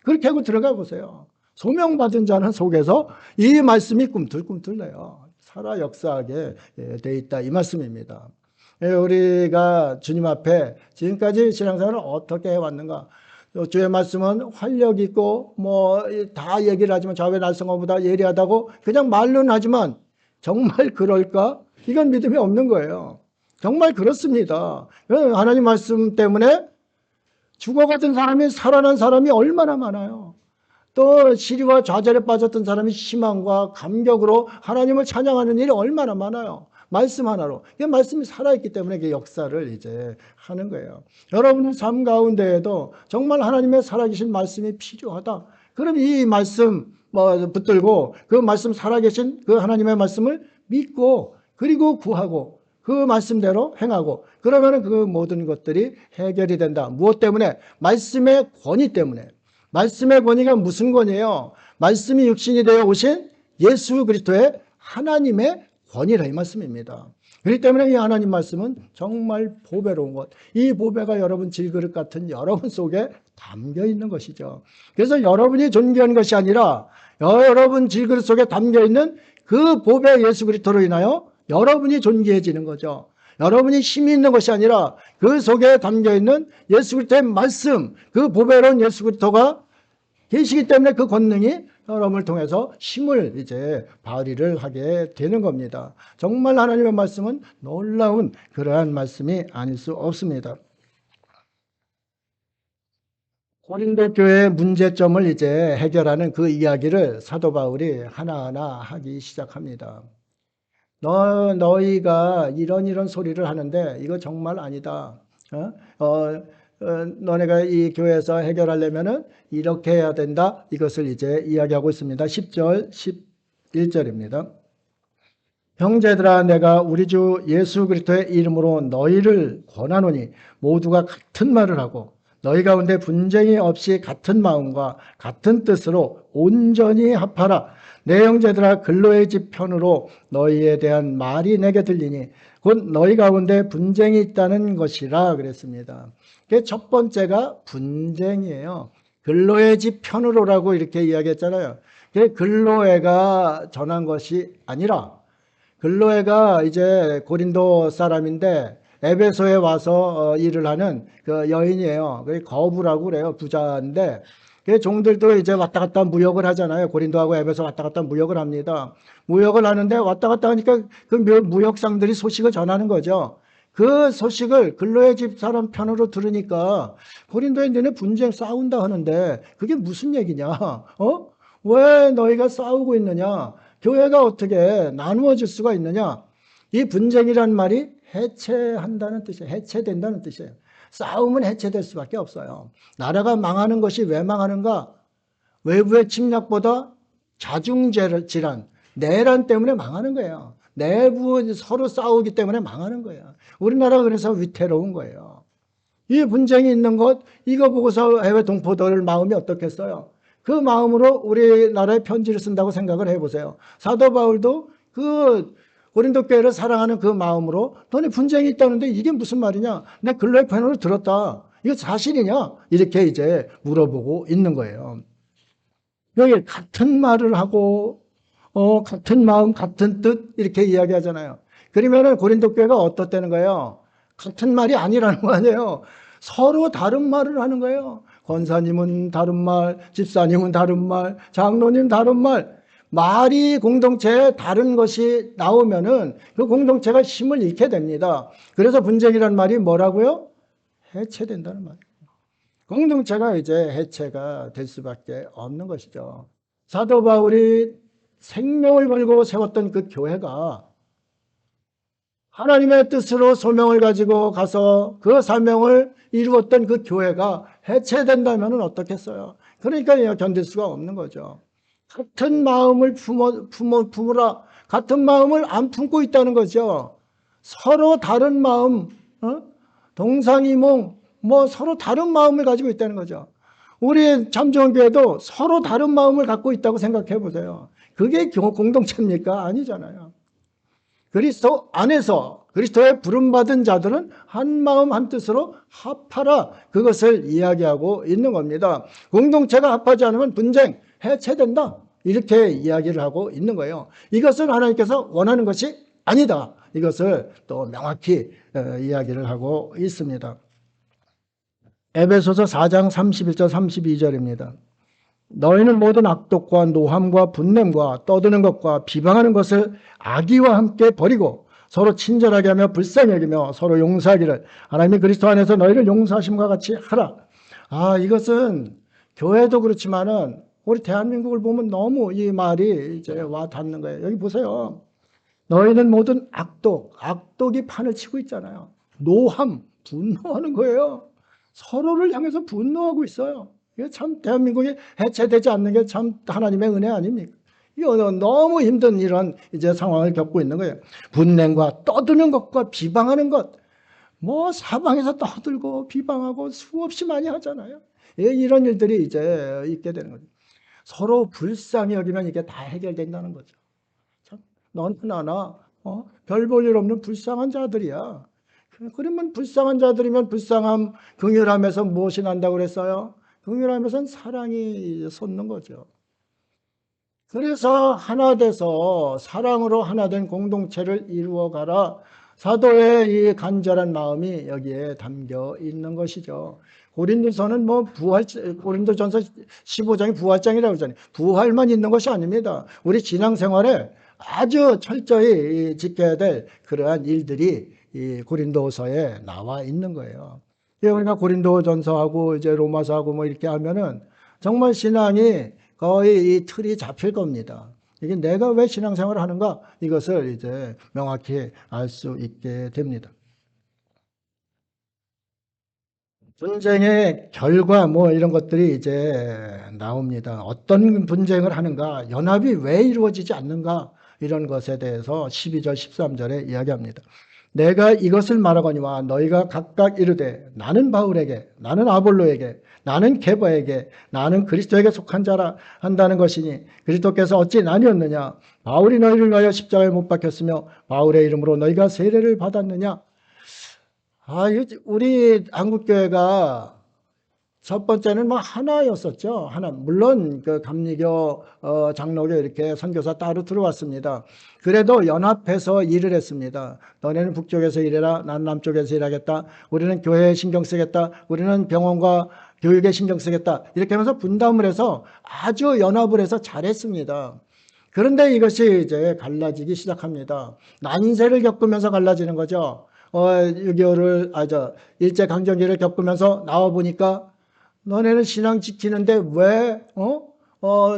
그렇게 하고 들어가 보세요. 소명받은 자는 속에서 이 말씀이 꿈틀꿈틀해요. 살아 역사하게 돼 있다. 이 말씀입니다. 우리가 주님 앞에 지금까지 신앙생활을 어떻게 해왔는가? 주의 말씀은 활력 있고 다 얘기를 하지만 좌외 날성어보다 예리하다고 그냥 말로는 하지만 정말 그럴까? 이건 믿음이 없는 거예요. 정말 그렇습니다. 하나님 말씀 때문에 죽어갔던 사람이 살아난 사람이 얼마나 많아요. 또 시리와 좌절에 빠졌던 사람이 희망과 감격으로 하나님을 찬양하는 일이 얼마나 많아요. 말씀 하나로. 이 말씀이 살아있기 때문에 그 역사를 이제 하는 거예요. 여러분의 삶 가운데에도 정말 하나님의 살아계신 말씀이 필요하다. 그럼 이 말씀 붙들고 그 말씀 살아계신 그 하나님의 말씀을 믿고 그리고 구하고 그 말씀대로 행하고 그러면 그 모든 것들이 해결이 된다. 무엇 때문에? 말씀의 권위 때문에. 말씀의 권위가 무슨 권위예요? 말씀이 육신이 되어 오신 예수 그리스도의 하나님의 권위라 이 말씀입니다. 그렇기 때문에 이 하나님 말씀은 정말 보배로운 것. 이 보배가 여러분 질그릇 같은 여러분 속에 담겨 있는 것이죠. 그래서 여러분이 존귀한 것이 아니라 여러분 질그릇 속에 담겨 있는 그 보배 예수 그리스도로 인하여 여러분이 존귀해지는 거죠. 여러분이 힘이 있는 것이 아니라 그 속에 담겨 있는 예수 그리스도의 말씀, 그 보배로운 예수 그리스도가 계시기 때문에 그 권능이 여러분을 통해서 힘을 이제 발휘를 하게 되는 겁니다. 정말 하나님의 말씀은 놀라운 그러한 말씀이 아닐 수 없습니다. 고린도 교회의 문제점을 이제 해결하는 그 이야기를 사도 바울이 하나하나 하기 시작합니다. 너희가 이런 소리를 하는데 이거 정말 아니다. 너네가 이 교회에서 해결하려면은 이렇게 해야 된다. 이것을 이제 이야기하고 있습니다. 10절, 11절입니다. 형제들아, 내가 우리 주 예수 그리스도의 이름으로 너희를 권하노니 모두가 같은 말을 하고 너희 가운데 분쟁이 없이 같은 마음과 같은 뜻으로 온전히 합하라. 내 형제들아, 근로의 집 편으로 너희에 대한 말이 내게 들리니 곧 너희 가운데 분쟁이 있다는 것이라 그랬습니다. 첫 번째가 분쟁이에요. 근로의 집 편으로라고 이렇게 이야기했잖아요. 근로회가 전한 것이 아니라, 근로회가 이제 고린도 사람인데 에베소에 와서 일을 하는 그 여인이에요. 거부라고 그래요. 부자인데 그 종들도 이제 왔다 갔다 무역을 하잖아요. 고린도하고 에베소 왔다 갔다 무역을 합니다. 무역을 하는데 왔다 갔다 하니까 그 무역상들이 소식을 전하는 거죠. 그 소식을 근로의 집 사람 편으로 들으니까 고린도에 너네 분쟁 싸운다 하는데 그게 무슨 얘기냐? 왜 너희가 싸우고 있느냐? 교회가 어떻게 나누어질 수가 있느냐? 이 분쟁이란 말이 해체한다는 뜻이에요. 해체된다는 뜻이에요. 싸움은 해체될 수밖에 없어요. 나라가 망하는 것이 왜 망하는가? 외부의 침략보다 자중질환, 내란 때문에 망하는 거예요. 내부 서로 싸우기 때문에 망하는 거예요. 우리나라가 그래서 위태로운 거예요. 이 분쟁이 있는 것, 이거 보고서 해외 동포들 마음이 어떻겠어요? 그 마음으로 우리나라에 편지를 쓴다고 생각을 해보세요. 사도 바울도 그 고린도 교회를 사랑하는 그 마음으로 너네 분쟁이 있다는데 이게 무슨 말이냐? 내 근로의 편으로 들었다. 이거 사실이냐? 이렇게 이제 물어보고 있는 거예요. 여기 같은 말을 하고 같은 마음, 같은 뜻 이렇게 이야기하잖아요. 그러면은 고린도 교회가 어떻다는 거예요? 같은 말이 아니라는 거 아니에요. 서로 다른 말을 하는 거예요. 권사님은 다른 말, 집사님은 다른 말, 장로님 다른 말. 말이 공동체에 다른 것이 나오면은 그 공동체가 힘을 잃게 됩니다. 그래서 분쟁이라는 말이 뭐라고요? 해체된다는 말이에요. 공동체가 이제 해체가 될 수밖에 없는 것이죠. 사도 바울이 생명을 걸고 세웠던 그 교회가 하나님의 뜻으로 소명을 가지고 가서 그 사명을 이루었던 그 교회가 해체된다면 어떻겠어요? 그러니까 견딜 수가 없는 거죠. 같은 마음을 품으라. 같은 마음을 안 품고 있다는 거죠. 서로 다른 마음, 동상이몽, 서로 다른 마음을 가지고 있다는 거죠. 우리 참정교회도 서로 다른 마음을 갖고 있다고 생각해 보세요. 그게 공동체입니까? 아니잖아요. 그리스도 안에서 그리스도의 부름받은 자들은 한 마음 한 뜻으로 합하라. 그것을 이야기하고 있는 겁니다. 공동체가 합하지 않으면 분쟁, 해체된다. 이렇게 이야기를 하고 있는 거예요. 이것은 하나님께서 원하는 것이 아니다. 이것을 또 명확히 이야기를 하고 있습니다. 에베소서 4장 31절 32절입니다. 너희는 모든 악독과 노함과 분냄과 떠드는 것과 비방하는 것을 악의와 함께 버리고 서로 친절하게 하며 불쌍히 여기며 서로 용서하기를 하나님이 그리스도 안에서 너희를 용서하심과 같이 하라. 이것은 교회도 그렇지만은 우리 대한민국을 보면 너무 이 말이 이제 와 닿는 거예요. 여기 보세요. 너희는 모든 악독이 판을 치고 있잖아요. 노함, 분노하는 거예요. 서로를 향해서 분노하고 있어요. 이게 참 대한민국이 해체되지 않는 게 참 하나님의 은혜 아닙니까? 이거 너무 힘든 이런 이제 상황을 겪고 있는 거예요. 분냄과 떠드는 것과 비방하는 것. 사방에서 떠들고 비방하고 수없이 많이 하잖아요. 이런 일들이 이제 있게 되는 거죠. 서로 불쌍히 여기면 이게 다 해결된다는 거죠. 넌 하나나 별 볼 일 없는 불쌍한 자들이야. 그러면 불쌍한 자들이면 불쌍함, 긍휼함에서 무엇이 난다고 그랬어요? 긍휼함에서는 사랑이 솟는 거죠. 그래서 하나 돼서 사랑으로 하나 된 공동체를 이루어가라. 사도의 이 간절한 마음이 여기에 담겨 있는 것이죠. 고린도서는 고린도전서 15장이 부활장이라고 그러잖아요. 부활만 있는 것이 아닙니다. 우리 신앙생활에 아주 철저히 지켜야 될 그러한 일들이 이 고린도서에 나와 있는 거예요. 우리가 고린도전서하고 이제 로마서하고 뭐 이렇게 하면은 정말 신앙이 거의 이 틀이 잡힐 겁니다. 이게 내가 왜 신앙생활을 하는가? 이것을 이제 명확히 알 수 있게 됩니다. 분쟁의 결과 뭐 이런 것들이 이제 나옵니다. 어떤 분쟁을 하는가? 연합이 왜 이루어지지 않는가? 이런 것에 대해서 12절, 13절에 이야기합니다. 내가 이것을 말하거니와 너희가 각각 이르되 나는 바울에게, 나는 아볼로에게, 나는 게바에게, 나는 그리스도에게 속한 자라 한다는 것이니 그리스도께서 어찌 나뉘었느냐? 바울이 너희를 위하여 십자가에 못 박혔으며 바울의 이름으로 너희가 세례를 받았느냐? 우리 한국교회가 첫 번째는 뭐 하나였었죠. 하나. 물론 그 감리교, 장로교 이렇게 선교사 따로 들어왔습니다. 그래도 연합해서 일을 했습니다. 너네는 북쪽에서 일해라. 난 남쪽에서 일하겠다. 우리는 교회에 신경 쓰겠다. 우리는 병원과 교육에 신경 쓰겠다. 이렇게 하면서 분담을 해서 아주 연합을 해서 잘했습니다. 그런데 이것이 이제 갈라지기 시작합니다. 난세를 겪으면서 갈라지는 거죠. 6.25를, 일제강점기를 겪으면서 나와보니까 너네는 신앙 지키는데 왜,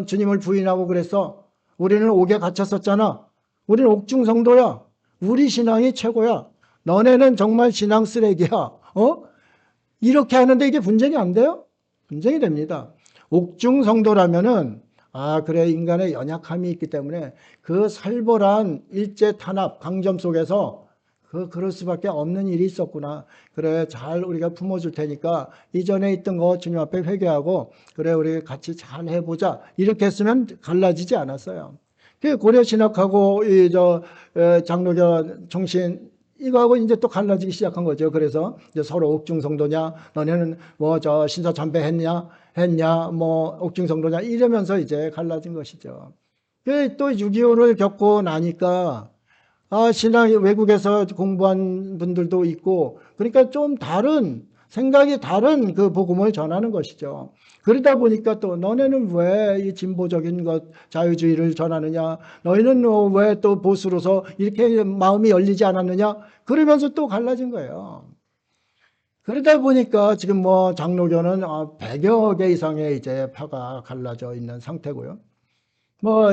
주님을 부인하고 그랬어? 우리는 옥에 갇혔었잖아. 우리는 옥중성도야. 우리 신앙이 최고야. 너네는 정말 신앙 쓰레기야. 이렇게 하는데 이게 분쟁이 안 돼요? 분쟁이 됩니다. 옥중성도라면은, 그래, 인간의 연약함이 있기 때문에 그 살벌한 일제 탄압, 강점 속에서 그럴 수밖에 없는 일이 있었구나. 그래, 잘 우리가 품어줄 테니까 이전에 있던 거 주님 앞에 회개하고 그래, 우리 같이 잘 해보자. 이렇게 했으면 갈라지지 않았어요. 고려 신학하고 장로교 정신 이거하고 이제 또 갈라지기 시작한 거죠. 그래서 이제 서로 옥중성도냐, 너네는 뭐 신사참배 했냐, 뭐 옥중성도냐 이러면서 이제 갈라진 것이죠. 또 6.25를 겪고 나니까 신앙 외국에서 공부한 분들도 있고 그러니까 좀 다른 생각이 다른 그 복음을 전하는 것이죠. 그러다 보니까 또 너네는 왜 이 진보적인 것 자유주의를 전하느냐, 너희는 왜 또 보수로서 이렇게 마음이 열리지 않았느냐, 그러면서 또 갈라진 거예요. 그러다 보니까 지금 뭐 장로교는 100여 개 이상의 이제 파가 갈라져 있는 상태고요. 뭐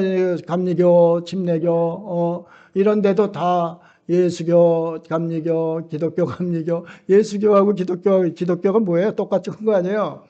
감리교, 침례교 이런 데도 다 예수교, 감리교, 기독교, 감리교, 예수교하고 기독교가 뭐예요? 똑같은 거 아니에요?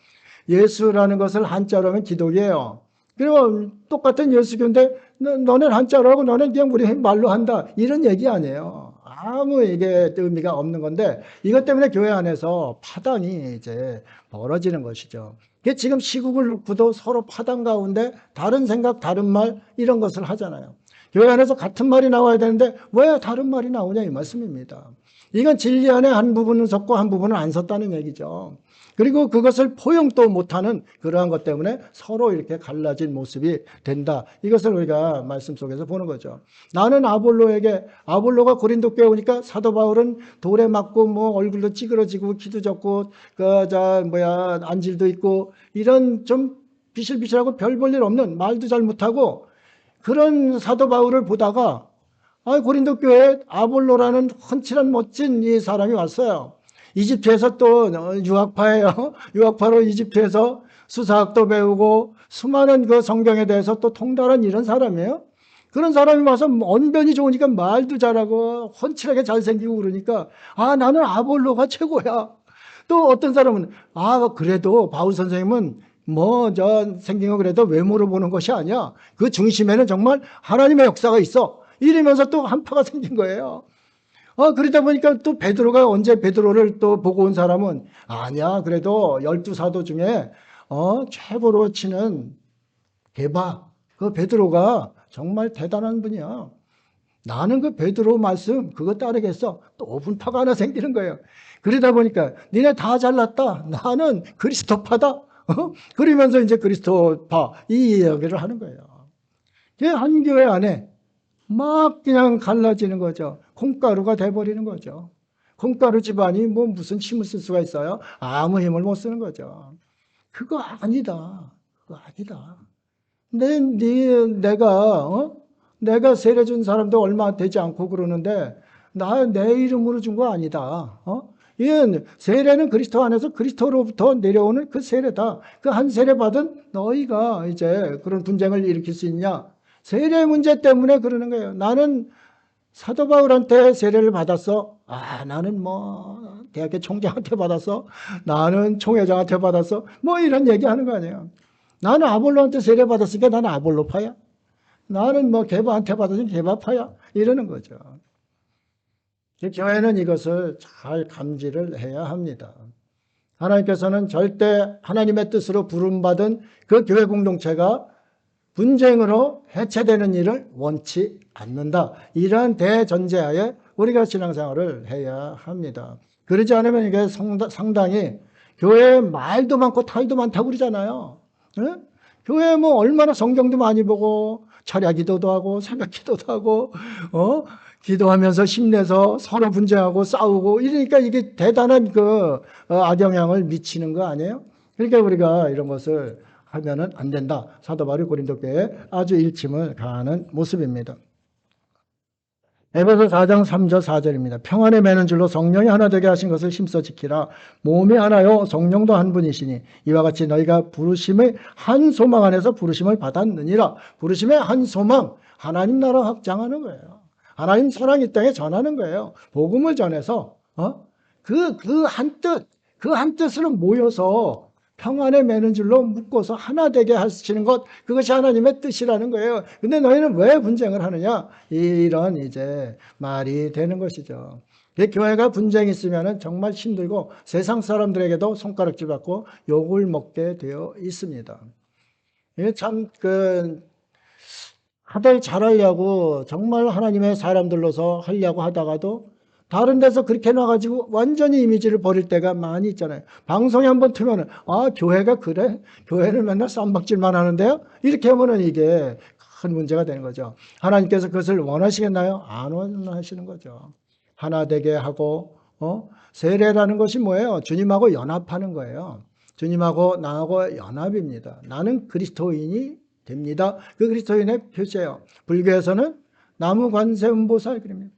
예수라는 것을 한자로 하면 기독이에요. 그리고 똑같은 예수교인데 너는 한자로 하고 너는 그냥 우리 말로 한다. 이런 얘기 아니에요. 아무 이게 의미가 없는 건데 이것 때문에 교회 안에서 파당이 이제 벌어지는 것이죠. 지금 시국을 놓고도 서로 파당 가운데 다른 생각, 다른 말 이런 것을 하잖아요. 교회 안에서 같은 말이 나와야 되는데 왜 다른 말이 나오냐 이 말씀입니다. 이건 진리 안에 한 부분은 섰고 한 부분은 안 섰다는 얘기죠. 그리고 그것을 포용도 못하는 그러한 것 때문에 서로 이렇게 갈라진 모습이 된다. 이것을 우리가 말씀 속에서 보는 거죠. 나는 아볼로가 고린도 교회 오니까 사도 바울은 돌에 맞고 뭐 얼굴도 찌그러지고 키도 적고 안질도 있고 이런 좀 비실비실하고 별 볼 일 없는 말도 잘 못하고 그런 사도 바울을 보다가 고린도 교회에 아볼로라는 훤칠한 멋진 이 사람이 왔어요. 이집트에서 또 유학파예요. 유학파로 이집트에서 수사학도 배우고 수많은 그 성경에 대해서 또 통달한 이런 사람이에요. 그런 사람이 와서 언변이 좋으니까 말도 잘하고 훤칠하게 잘생기고 그러니까 나는 아볼로가 최고야. 또 어떤 사람은 그래도 바울 선생님은 생긴 거 그래도 외모로 보는 것이 아니야. 그 중심에는 정말 하나님의 역사가 있어. 이러면서 또 한파가 생긴 거예요. 그러다 보니까 또 베드로가 언제 베드로를 또 보고 온 사람은 아니야. 그래도 12사도 중에 최고로 치는 게바. 그 베드로가 정말 대단한 분이야. 나는 그 베드로 말씀 그거 따르겠어. 또 분파가 하나 생기는 거예요. 그러다 보니까 니네 다 잘났다. 나는 그리스도파다. 그러면서 이제 그리스도파 이 이야기를 하는 거예요. 한 교회 안에 막 그냥 갈라지는 거죠. 콩가루가 돼버리는 거죠. 콩가루 집안이 뭐 무슨 힘을 쓸 수가 있어요? 아무 힘을 못 쓰는 거죠. 그거 아니다. 그거 아니다. 내가 세례 준 사람도 얼마 되지 않고 그러는데 내 이름으로 준 거 아니다. 이건 세례는 그리스도 안에서 그리스도로부터 내려오는 그 세례다. 그 한 세례 받은 너희가 이제 그런 분쟁을 일으킬 수 있냐? 세례 문제 때문에 그러는 거예요. 나는 사도 바울한테 세례를 받았어. 나는 뭐 대학교 총장한테 받았어. 나는 총회장한테 받았어. 뭐 이런 얘기하는 거 아니에요. 나는 아볼로한테 세례 받았으니까 나는 아볼로파야. 나는 뭐 게바한테 받았으니까 게바파야. 이러는 거죠. 교회는 이것을 잘 감지를 해야 합니다. 하나님께서는 절대 하나님의 뜻으로 부름받은 그 교회 공동체가 분쟁으로 해체되는 일을 원치 않는다. 이러한 대전제하에 우리가 신앙생활을 해야 합니다. 그러지 않으면 이게 상당히 교회에 말도 많고 탈도 많다고 그러잖아요. 네? 교회에 뭐 얼마나 성경도 많이 보고 철야 기도도 하고 새벽 기도도 하고 기도하면서 힘내서 서로 분쟁하고 싸우고 이러니까 이게 대단한 그 악영향을 미치는 거 아니에요? 그러니까 우리가 이런 것을 하면은 안 된다. 사도 바울이 고린도 교회에 아주 일침을 가하는 모습입니다. 에베소 4장 3절 4절입니다. 평안에 매는 줄로 성령이 하나 되게 하신 것을 힘써 지키라. 몸이 하나요 성령도 한 분이시니 이와 같이 너희가 부르심의 한 소망 안에서 부르심을 받았느니라. 부르심의 한 소망, 하나님 나라 확장하는 거예요. 하나님 사랑 이 땅에 전하는 거예요. 복음을 전해서 그 한 뜻으로 모여서 평안에 매는 줄로 묶어서 하나 되게 하시는 것, 그것이 하나님의 뜻이라는 거예요. 근데 너희는 왜 분쟁을 하느냐? 이런 이제 말이 되는 것이죠. 교회가 분쟁이 있으면 정말 힘들고 세상 사람들에게도 손가락질 받고 욕을 먹게 되어 있습니다. 참 다들 잘하려고 정말 하나님의 사람들로서 하려고 하다가도 다른 데서 그렇게 놔가지고 완전히 이미지를 버릴 때가 많이 있잖아요. 방송에 한번 틀면은, 교회가 그래? 교회는 맨날 쌈박질만 하는데요? 이렇게 하면은 이게 큰 문제가 되는 거죠. 하나님께서 그것을 원하시겠나요? 안 원하시는 거죠. 하나 되게 하고, 세례라는 것이 뭐예요? 주님하고 연합하는 거예요. 주님하고 나하고 연합입니다. 나는 그리스도인이 됩니다. 그 그리스도인의 표시예요. 불교에서는 나무 관세음보살 그럽니다.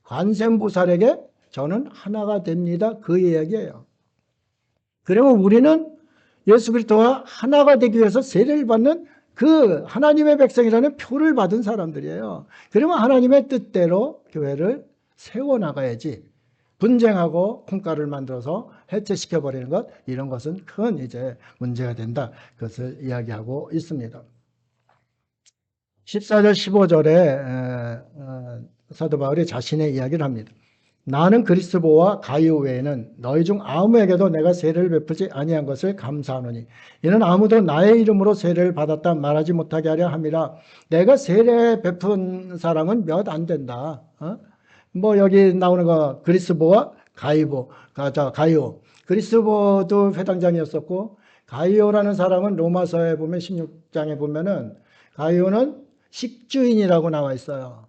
관세음보살에게 저는 하나가 됩니다. 그 이야기예요. 그러면 우리는 예수 그리스도와 하나가 되기 위해서 세례를 받는 그 하나님의 백성이라는 표를 받은 사람들이에요. 그러면 하나님의 뜻대로 교회를 세워나가야지. 분쟁하고 콩가루를 만들어서 해체시켜버리는 것, 이런 것은 큰 이제 문제가 된다. 그것을 이야기하고 있습니다. 14절 15절에 사도 바울이 자신의 이야기를 합니다. 나는 그리스도와 가이오 외에는 너희 중 아무에게도 내가 세례를 베푸지 아니한 것을 감사하노니 이는 아무도 나의 이름으로 세례를 받았다 말하지 못하게 하려 함이라. 내가 세례 베푼 사람은 몇 안 된다. 뭐 여기 나오는 거 그리스도와 가이오. 그리스도도 회당장이었었고 가이오라는 사람은 로마서에 보면 16장에 보면은 가이오는 식주인이라고 나와 있어요.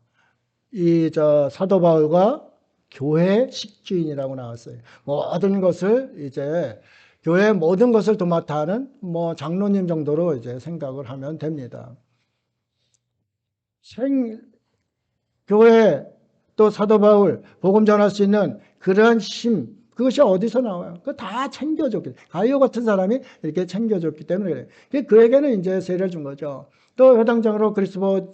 사도 바울과 교회 식주인이라고 나왔어요. 모든 것을 이제 교회 모든 것을 도맡아 하는 뭐 장로님 정도로 이제 생각을 하면 됩니다. 교회 또 사도 바울 복음 전할 수 있는 그런 힘, 그것이 어디서 나와요? 그거 다 챙겨줬기 때문에. 가이오 같은 사람이 이렇게 챙겨줬기 때문에 그래요. 그에게는 이제 세례를 준 거죠. 또 회당장으로 그리스도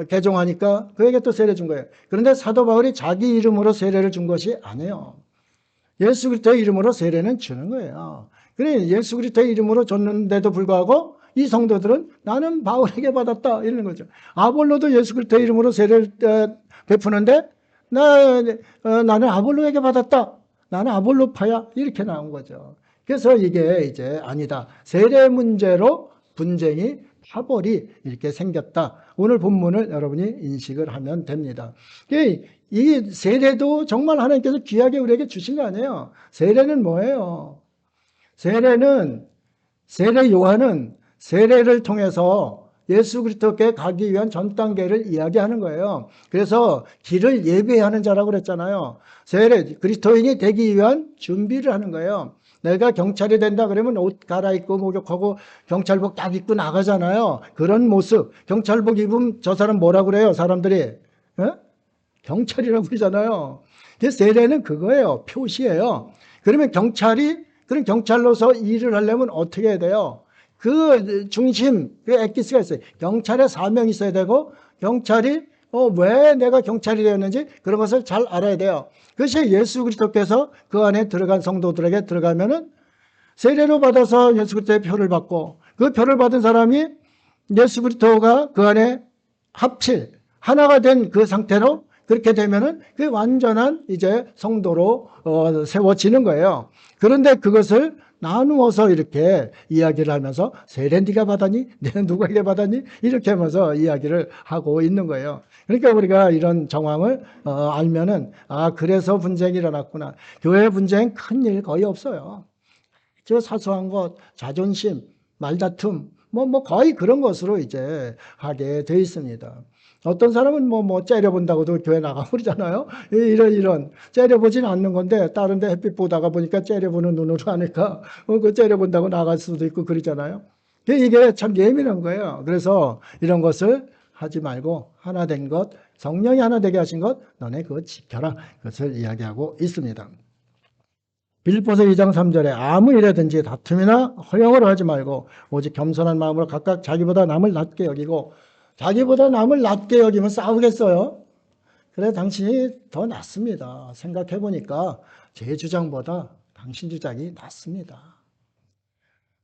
개종하니까 그에게 또 세례 준 거예요. 그런데 사도 바울이 자기 이름으로 세례를 준 것이 아니에요. 예수 그리스도의 이름으로 세례는 주는 거예요. 그래 예수 그리스도의 이름으로 줬는데도 불구하고 이 성도들은 나는 바울에게 받았다 이러는 거죠. 아볼로도 예수 그리스도의 이름으로 세례를 베푸는데 나는 아볼로에게 받았다. 나는 아볼로파야 이렇게 나온 거죠. 그래서 이게 이제 아니다. 세례 문제로 분쟁이 파벌이 이렇게 생겼다. 오늘 본문을 여러분이 인식을 하면 됩니다. 이 세례도 정말 하나님께서 귀하게 우리에게 주신 거 아니에요. 세례는 뭐예요? 세례 요한은 세례를 통해서 예수 그리스도께 가기 위한 전 단계를 이야기하는 거예요. 그래서 길을 예배하는 자라고 그랬잖아요. 세례, 그리스도인이 되기 위한 준비를 하는 거예요. 내가 경찰이 된다 그러면 옷 갈아입고 목욕하고 경찰복 딱 입고 나가잖아요. 그런 모습. 경찰복 입으면 저 사람 뭐라 그래요? 사람들이. 경찰이라고 그러잖아요. 세례는 그거예요. 표시예요. 그러면 그런 경찰로서 일을 하려면 어떻게 해야 돼요? 그 중심, 그 엑기스가 있어요. 경찰의 사명이 있어야 되고, 경찰이 왜 내가 경찰이 되었는지 그런 것을 잘 알아야 돼요. 그것이 예수 그리스도께서 그 안에 들어간 성도들에게 들어가면은 세례로 받아서 예수 그리스도의 표를 받고, 그 표를 받은 사람이 예수 그리스도가 그 안에 하나가 된 그 상태로 그렇게 되면은 그 완전한 이제 성도로 세워지는 거예요. 그런데 그것을 나누어서 이렇게 이야기를 하면서 세례 네가 받았니? 너는 누구에게 받았니? 이렇게 하면서 이야기를 하고 있는 거예요. 그러니까 우리가 이런 정황을 알면은 그래서 분쟁이 일어났구나. 교회 분쟁 큰일 거의 없어요. 저 사소한 것, 자존심, 말다툼, 거의 그런 것으로 이제 하게 돼 있습니다. 어떤 사람은 째려본다고도 교회 나가고 그러잖아요. 이런 째려보진 않는 건데, 다른 데 햇빛 보다가 보니까 째려보는 눈으로 하니까, 그 째려본다고 나갈 수도 있고 그러잖아요. 이게 참 예민한 거예요. 그래서 이런 것을 하지 말고, 하나 된 것, 성령이 하나 되게 하신 것, 너네 그거 지켜라. 그것을 이야기하고 있습니다. 빌립보서 2장 3절에 아무 일에든지 다툼이나 허영을 하지 말고 오직 겸손한 마음으로 각각 자기보다 남을 낮게 여기고, 자기보다 남을 낮게 여기면 싸우겠어요? 그래 당신이 더 낫습니다. 생각해 보니까 제 주장보다 당신 주장이 낫습니다.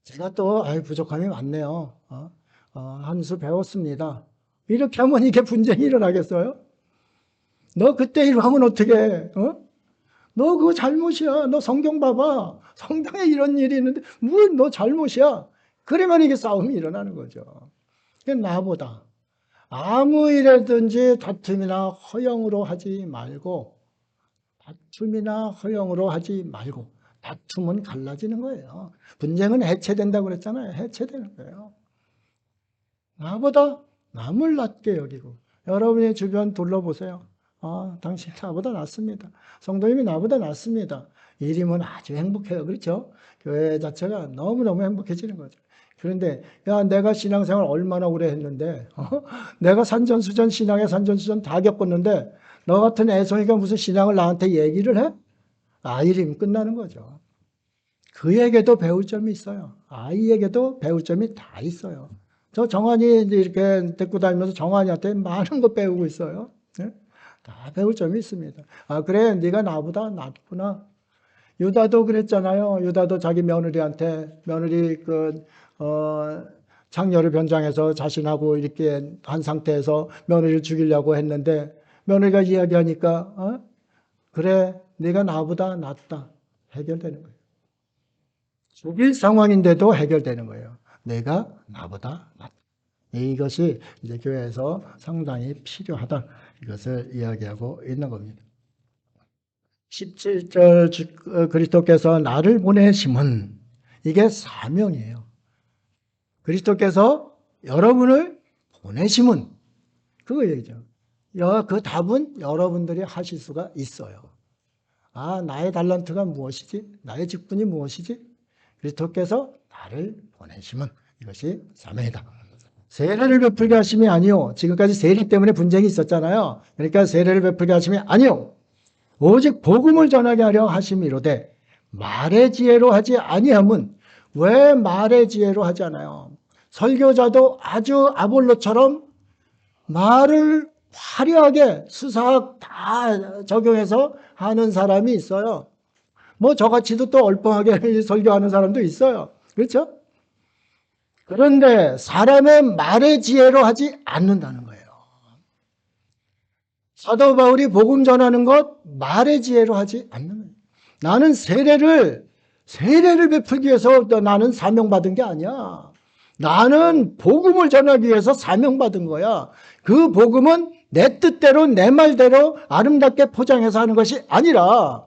제가 또 부족함이 많네요. 한 수 배웠습니다. 이렇게 하면 이게 분쟁이 일어나겠어요? 너 그때 이러면 어떻게 해? 너 그거 잘못이야. 너 성경 봐봐. 성경에 이런 일이 있는데 뭘 너 잘못이야. 그러면 이게 싸움이 일어나는 거죠. 나보다 아무 일이든지 다툼이나 허영으로 하지 말고, 다툼은 갈라지는 거예요. 분쟁은 해체된다고 그랬잖아요. 해체되는 거예요. 나보다 남을 낮게 여기고, 여러분의 주변 둘러보세요. 당신 나보다 낫습니다. 성도님이 나보다 낫습니다. 이러면 아주 행복해요. 그렇죠? 교회 자체가 너무너무 행복해지는 거죠. 그런데 내가 신앙생활 얼마나 오래 했는데 내가 산전수전 신앙의 산전수전 다 겪었는데 너 같은 애송이가 무슨 신앙을 나한테 얘기를 해? 이러면 끝나는 거죠. 그에게도 배울 점이 있어요. 아이에게도 배울 점이 다 있어요. 저 정한이 이렇게 데리고 다니면서 정한이한테 많은 거 배우고 있어요. 네? 다 배울 점이 있습니다. 그래 네가 나보다 낫구나. 유다도 그랬잖아요. 유다도 자기 며느리한테 창녀를 변장해서 자신하고 이렇게 한 상태에서 며느리를 죽이려고 했는데 며느리가 이야기하니까 그래 네가 나보다 낫다. 해결되는 거예요. 죽일 상황인데도 해결되는 거예요. 내가 나보다 낫다. 이것이 이제 교회에서 상당히 필요하다. 이것을 이야기하고 있는 겁니다. 17절 그리스도께서 나를 보내심은 이게 사명이에요. 그리스도께서 여러분을 보내심은 그거 얘기죠. 그 답은 여러분들이 하실 수가 있어요. 나의 달란트가 무엇이지? 나의 직분이 무엇이지? 그리스도께서 나를 보내심은 이것이 사명이다. 세례를 베풀게 하심이 아니요. 지금까지 세례 때문에 분쟁이 있었잖아요. 그러니까 세례를 베풀게 하심이 아니요. 오직 복음을 전하게 하려 하심이로되 말의 지혜로 하지 아니함은 왜 말의 지혜로 하지 않아요? 설교자도 아주 아볼로처럼 말을 화려하게 수사학 다 적용해서 하는 사람이 있어요. 저같이도 또 얼빵하게 설교하는 사람도 있어요. 그렇죠? 그런데 사람의 말의 지혜로 하지 않는다는 거예요. 사도 바울이 복음 전하는 것 말의 지혜로 하지 않는 거예요. 나는 세례를 베풀기 위해서 나는 사명받은 게 아니야. 나는 복음을 전하기 위해서 사명받은 거야. 그 복음은 내 뜻대로 내 말대로 아름답게 포장해서 하는 것이 아니라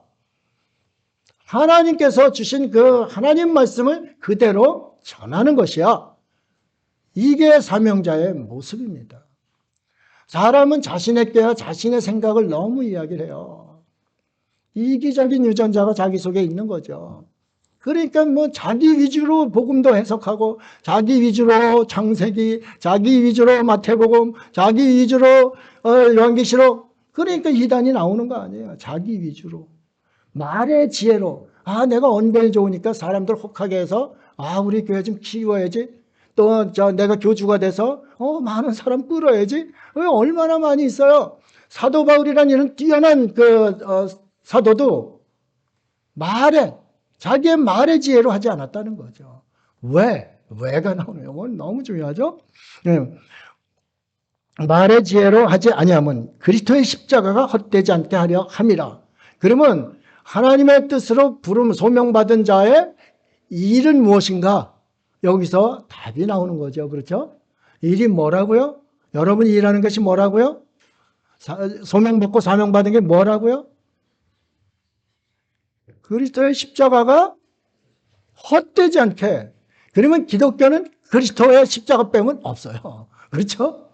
하나님께서 주신 그 하나님 말씀을 그대로 전하는 것이야. 이게 사명자의 모습입니다. 사람은 자신의 꾀와 자신의 생각을 너무 이야기를 해요. 이기적인 유전자가 자기 속에 있는 거죠. 그러니까 자기 위주로 복음도 해석하고 자기 위주로 창세기, 자기 위주로 마태복음, 자기 위주로 요한계시록 그러니까 이단이 나오는 거 아니에요. 자기 위주로. 말의 지혜로. 아, 내가 언변이 좋으니까 사람들 혹하게 해서, 아, 우리 교회 좀 키워야지. 또, 내가 교주가 돼서, 많은 사람 끌어야지. 얼마나 많이 있어요. 사도 바울이라는 이런 뛰어난 사도도 자기의 말의 지혜로 하지 않았다는 거죠. 왜가 나오네요. 이건 너무 중요하죠. 네. 말의 지혜로 하지 아니하면 그리스도의 십자가가 헛되지 않게 하려 함이라. 그러면 하나님의 뜻으로 부름 소명받은 자의 일은 무엇인가? 여기서 답이 나오는 거죠. 그렇죠? 일이 뭐라고요? 여러분이 일하는 것이 뭐라고요? 소명받고 사명받은 게 뭐라고요? 그리스도의 십자가가 헛되지 않게. 그러면 기독교는 그리스도의 십자가 빼면 없어요. 그렇죠?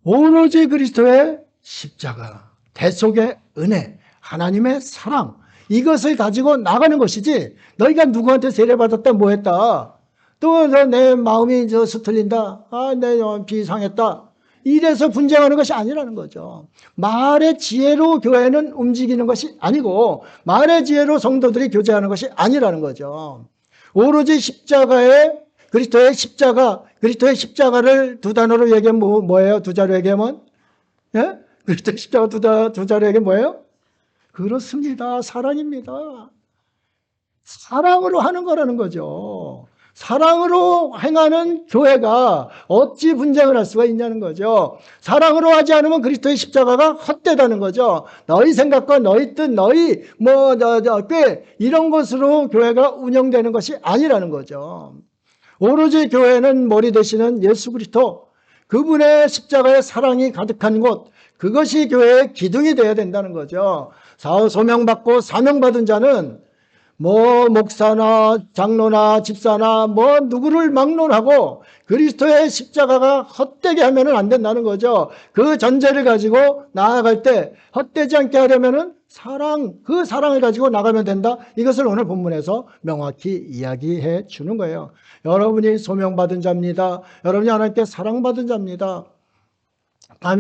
오로지 그리스도의 십자가, 대속의 은혜, 하나님의 사랑, 이것을 가지고 나가는 것이지, 너희가 누구한테 세례받았다, 뭐 했다, 또 내 마음이 수틀린다, 내 비상했다, 이래서 분쟁하는 것이 아니라는 거죠. 말의 지혜로 교회는 움직이는 것이 아니고, 말의 지혜로 성도들이 교제하는 것이 아니라는 거죠. 오로지 그리스도의 십자가를 두 단어로 얘기하면 뭐예요? 두 자로 얘기하면? 예? 그리스도의 십자가 두 자로 얘기하면 뭐예요? 그렇습니다. 사랑입니다. 사랑으로 하는 거라는 거죠. 사랑으로 행하는 교회가 어찌 분쟁을 할 수가 있냐는 거죠. 사랑으로 하지 않으면 그리스도의 십자가가 헛되다는 거죠. 너희 생각과 너희 뜻, 너희 꽤 이런 것으로 교회가 운영되는 것이 아니라는 거죠. 오로지 교회는 머리 되시는 예수 그리스도, 그분의 십자가의 사랑이 가득한 곳, 그것이 교회의 기둥이 되어야 된다는 거죠. 소명받고 사명받은 자는 목사나 장로나 집사나 누구를 막론하고 그리스도의 십자가가 헛되게 하면은 안 된다는 거죠. 그 전제를 가지고 나아갈 때 헛되지 않게 하려면은 그 사랑을 가지고 나가면 된다. 이것을 오늘 본문에서 명확히 이야기해 주는 거예요. 여러분이 소명받은 자입니다. 여러분이 하나님께 사랑받은 자입니다.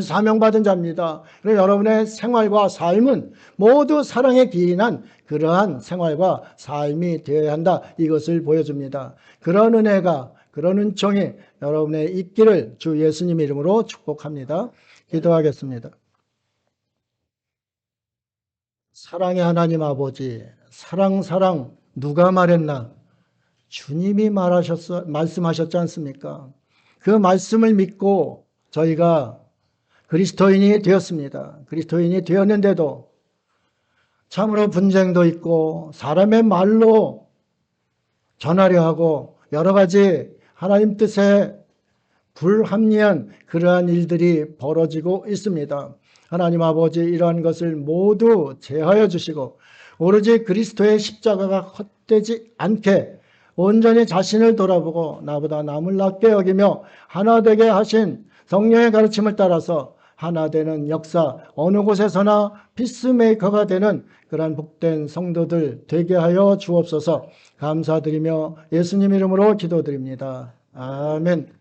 사명받은 자입니다. 그럼 여러분의 생활과 삶은 모두 사랑에 기인한 그러한 생활과 삶이 되어야 한다. 이것을 보여줍니다. 그런 은혜가, 그런 은총이 여러분의 있기를 주 예수님 이름으로 축복합니다. 기도하겠습니다. 사랑의 하나님 아버지, 사랑 누가 말했나? 주님이 말씀하셨지 않습니까? 그 말씀을 믿고 저희가 그리스도인이 되었습니다. 그리스도인이 되었는데도 참으로 분쟁도 있고 사람의 말로 전하려 하고 여러 가지 하나님 뜻에 불합리한 그러한 일들이 벌어지고 있습니다. 하나님 아버지, 이러한 것을 모두 제하여 주시고 오로지 그리스도의 십자가가 헛되지 않게 온전히 자신을 돌아보고 나보다 남을 낮게 여기며 하나 되게 하신 성령의 가르침을 따라서 하나 되는 역사, 어느 곳에서나 피스메이커가 되는 그러한 복된 성도들 되게 하여 주옵소서. 감사드리며 예수님 이름으로 기도드립니다. 아멘.